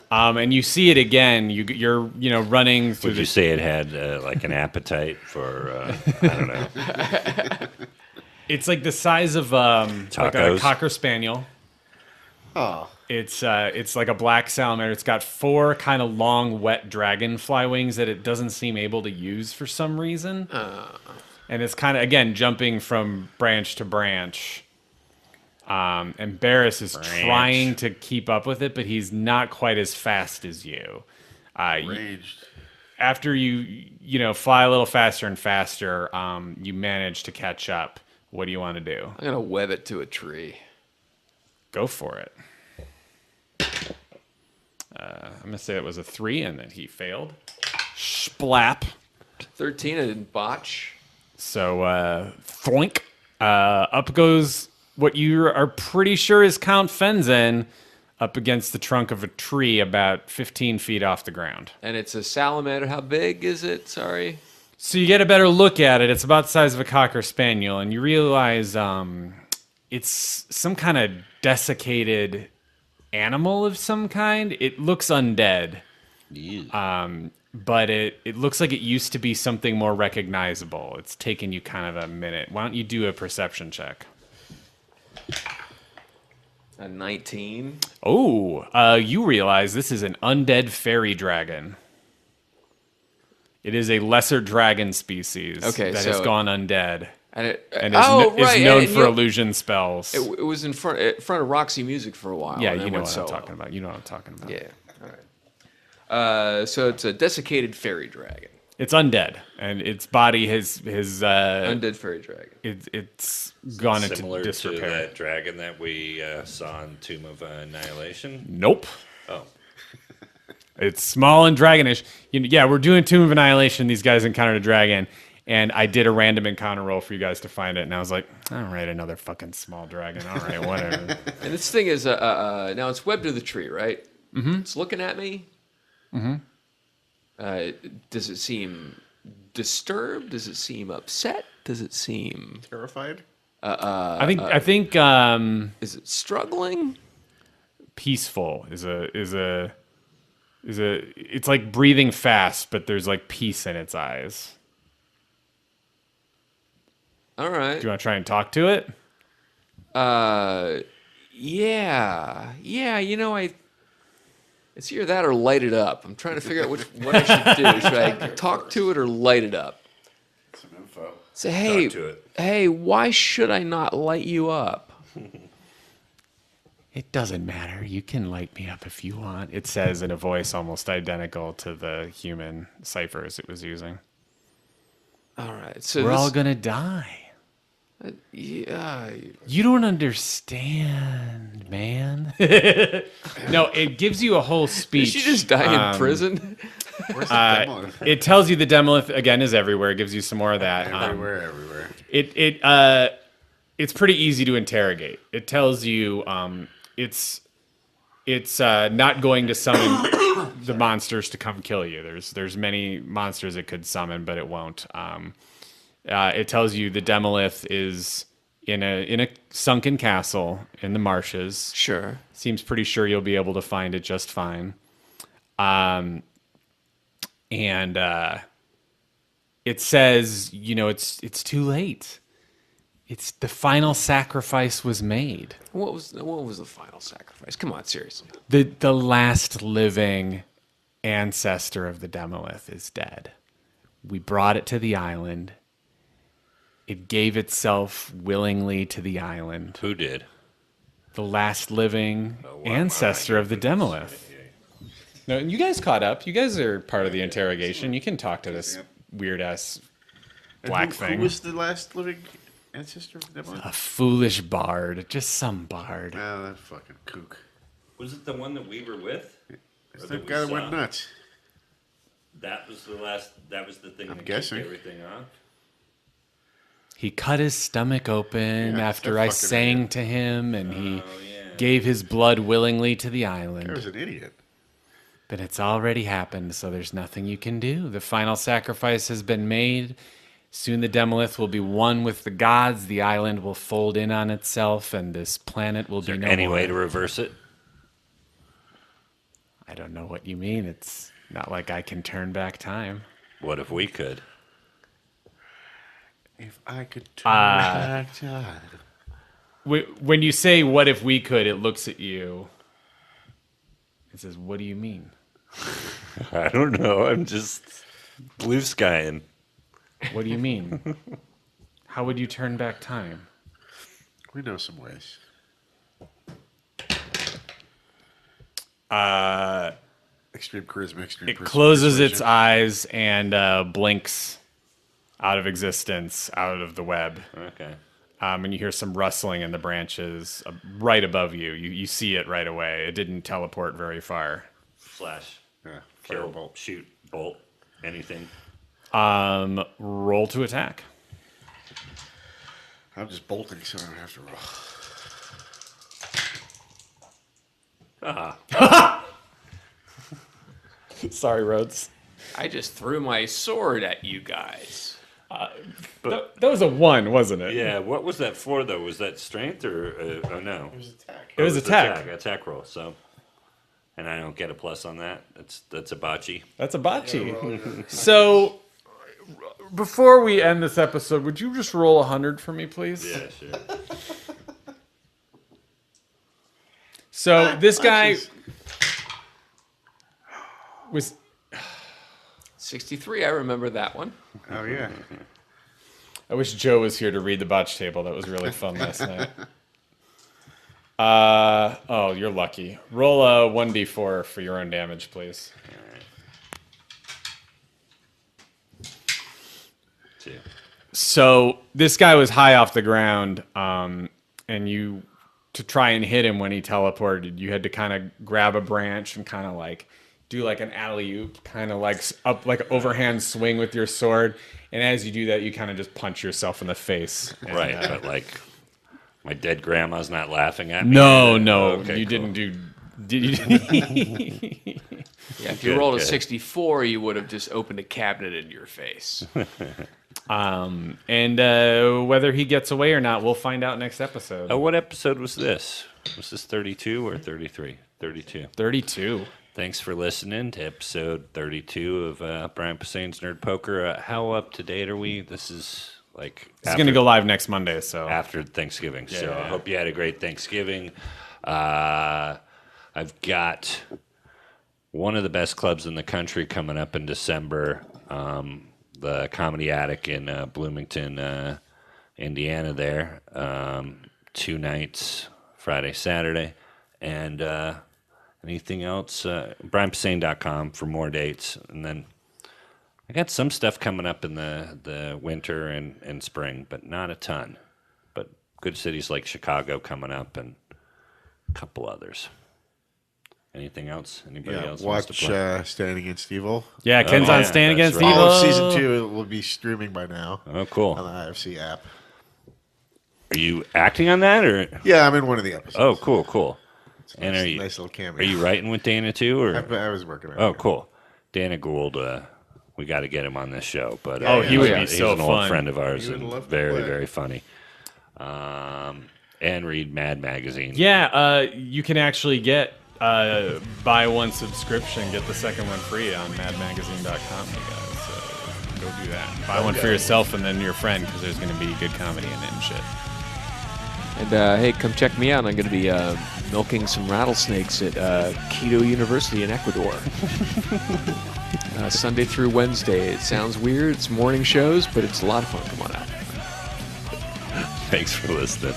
And you see it again. You're running through Would you say it had like an appetite for I don't know? It's like the size of like a Tacos? Cocker Spaniel. Oh. It's like a black salamander. It's got 4 kind of long, wet dragonfly wings that it doesn't seem able to use for some reason. And it's kind of, again, jumping from branch to branch. And Barris is trying to keep up with it, but he's not quite as fast as you. Raged. After you fly a little faster and faster, you manage to catch up. What do you want to do? I'm gonna web it to a tree. Go for it. I'm going to say it was a 3 and that he failed. Splap. 13. I didn't botch. So, thwoink. Up goes what you are pretty sure is Count Fenzen up against the trunk of a tree about 15 feet off the ground. And it's a salamander. How big is it? Sorry. So you get a better look at it. It's about the size of a Cocker Spaniel, and you realize it's some kind of desiccated animal of some kind. It looks undead. But it looks like it used to be something more recognizable. It's taken you kind of a minute. Why don't you do a perception check? A 19. Oh, you realize this is an undead fairy dragon. It is a lesser dragon species that has gone undead. And it is known for illusion spells. It was in front of Roxy Music for a while. Yeah, and you know went what solo. I'm talking about. You know what I'm talking about. Yeah. All right. So it's a desiccated fairy dragon. It's undead, and its body has Undead fairy dragon. it's gone into Similar to disrepair. that dragon that we saw in Tomb of Annihilation. Nope. Oh, It's small and dragonish. We're doing Tomb of Annihilation. These guys encountered a dragon, and I did a random encounter roll for you guys to find it, and I was like, all right, another fucking small dragon. All right, whatever. And this thing is now it's webbed to the tree, right? Mm-hmm. It's looking at me. Mm-hmm. Does it seem disturbed? Does it seem upset? Does it seem Terrified? I think is it struggling? peaceful is a it's like breathing fast, but there's like peace in its eyes. All right. Do you want to try and talk to it? Yeah. It's either that or light it up. I'm trying to figure out what I should do. Should I talk to it or light it up? Some info. Say, hey, to it. hey, why should I not light you up? It doesn't matter. You can light me up if you want. It says in a voice almost identical to the human ciphers it was using. All right. So We're all gonna die. Yeah. You don't understand, man. No, it gives you a whole Did speech. she just die in prison? Where's the demo? It tells you the demolith again is everywhere. It gives you some more of that. Everywhere. It's pretty easy to interrogate. It tells you it's it's not going to summon the monsters to come kill you. There's many monsters it could summon, but it won't. It tells you the Demolith is in a sunken castle in the marshes. Sure. Seems pretty sure you'll be able to find it just fine. And it says, it's too late. It's the final sacrifice was made. What was the final sacrifice? Come on, seriously. The last living ancestor of the Demolith is dead. We brought it to the island. It gave itself willingly to the island. Who did? The last living ancestor of the Demolith. No, you guys caught up. You guys are part of the interrogation. You can talk to this weird ass black thing. Who was the last living ancestor of the Demolith? A foolish bard, just some bard. Oh, that fucking kook. Was it the one that we were with? It's that guy that went nuts. That was the last. That was the thing I'm that guessing. kicked everything off. He cut his stomach open after I sang to him, and he gave his blood willingly to the island. That was an idiot. But it's already happened, so there's nothing you can do. The final sacrifice has been made. Soon the Demolith will be one with the gods. The island will fold in on itself, and this planet will be no Any more. way to reverse it? I don't know what you mean. It's not like I can turn back time. What if we could? If I could turn back time. When you say, what if we could, it looks at you. It says, what do you mean? I don't know. I'm just blue skying. What do you mean? How would you turn back time? We know some ways. Extreme charisma, extreme It persuasion. closes its eyes and blinks out of existence, out of the web. Okay. And you hear some rustling in the branches right above you. You see it right away. It didn't teleport very far. Flash. Yeah, Kill. firebolt. Shoot. Bolt. Anything. Roll to attack. I'm just bolting, so I don't have to roll. Sorry, Rhodes. I just threw my sword at you guys. That was a 1, wasn't it? Yeah. What was that for, though? Was that strength or? Oh no. It was attack. It was attack. Attack roll. So. And I don't get a plus on that. That's a bocce. That's a bocce. So, before we end this episode, would you just roll 100 for me, please? Yeah, sure. So, this guy was... 63, I remember that one. Oh, yeah. I wish Joe was here to read the botch table. That was really fun last night. Oh, you're lucky. Roll a 1d4 for your own damage, please. Two. So this guy was high off the ground, and you, to try and hit him when he teleported, you had to kind of grab a branch and kind of like do like an alley-oop, kind of like up like overhand swing with your sword. And as you do that, you kind of just punch yourself in the face. And, Right, but like my dead grandma's not laughing at me. No, Okay, you cool. didn't do. Did you? Yeah, if you Good, rolled a good. 64, you would have just opened a cabinet in your face. And whether he gets away or not, we'll find out next episode. Oh, what episode was this? Was this 32 or 33? 32. 32. Thanks for listening to episode 32 of Brian Posehn's Nerd Poker. How up to date are we? This is like It's going to go live next Monday, so. after Thanksgiving. So Yeah. I hope you had a great Thanksgiving. I've got one of the best clubs in the country coming up in December, the Comedy Attic in Bloomington, Indiana there. 2 nights, Friday, Saturday. And anything else? BrianPosehn.com for more dates. And then I got some stuff coming up in the winter and spring, but not a ton. But good cities like Chicago coming up and a couple others. Anything else? Anybody Yeah, else wants to watch play? Standing Against Evil. Yeah, Ken's Oh, on yeah, Stand that's Against right. Evil. All of season 2 will be streaming by now Oh, cool. on the IFC app. Are you acting on that or? Yeah, I'm in one of the episodes. Oh, cool. It's a And nice, are you nice little cameo. Are you writing with Dana too, or? I was working on it. Oh, cool. Dana Gould, we got to get him on this show. But Oh, he would be he's so an old fun. friend of ours He would and love to very, play. very funny. And read Mad Magazine. Yeah, you can actually get buy one subscription, get the second one free on madmagazine.com, you guys. So go do that. Buy one for yourself and then your friend, because there's going to be good comedy in it and shit. And hey, come check me out. I'm going to be milking some rattlesnakes at Quito University in Ecuador. Sunday through Wednesday. It sounds weird. It's morning shows, but it's a lot of fun. Come on out. Thanks for listening.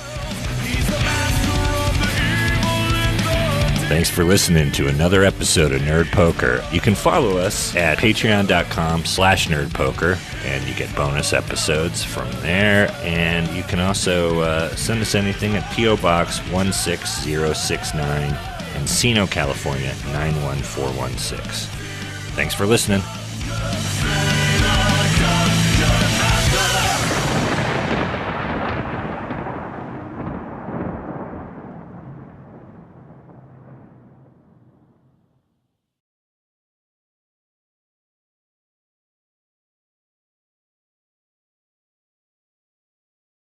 Thanks for listening to another episode of Nerd Poker. You can follow us at patreon.com/nerdpoker, and you get bonus episodes from there. And you can also send us anything at P.O. Box 16069, Encino, California 91416. Thanks for listening.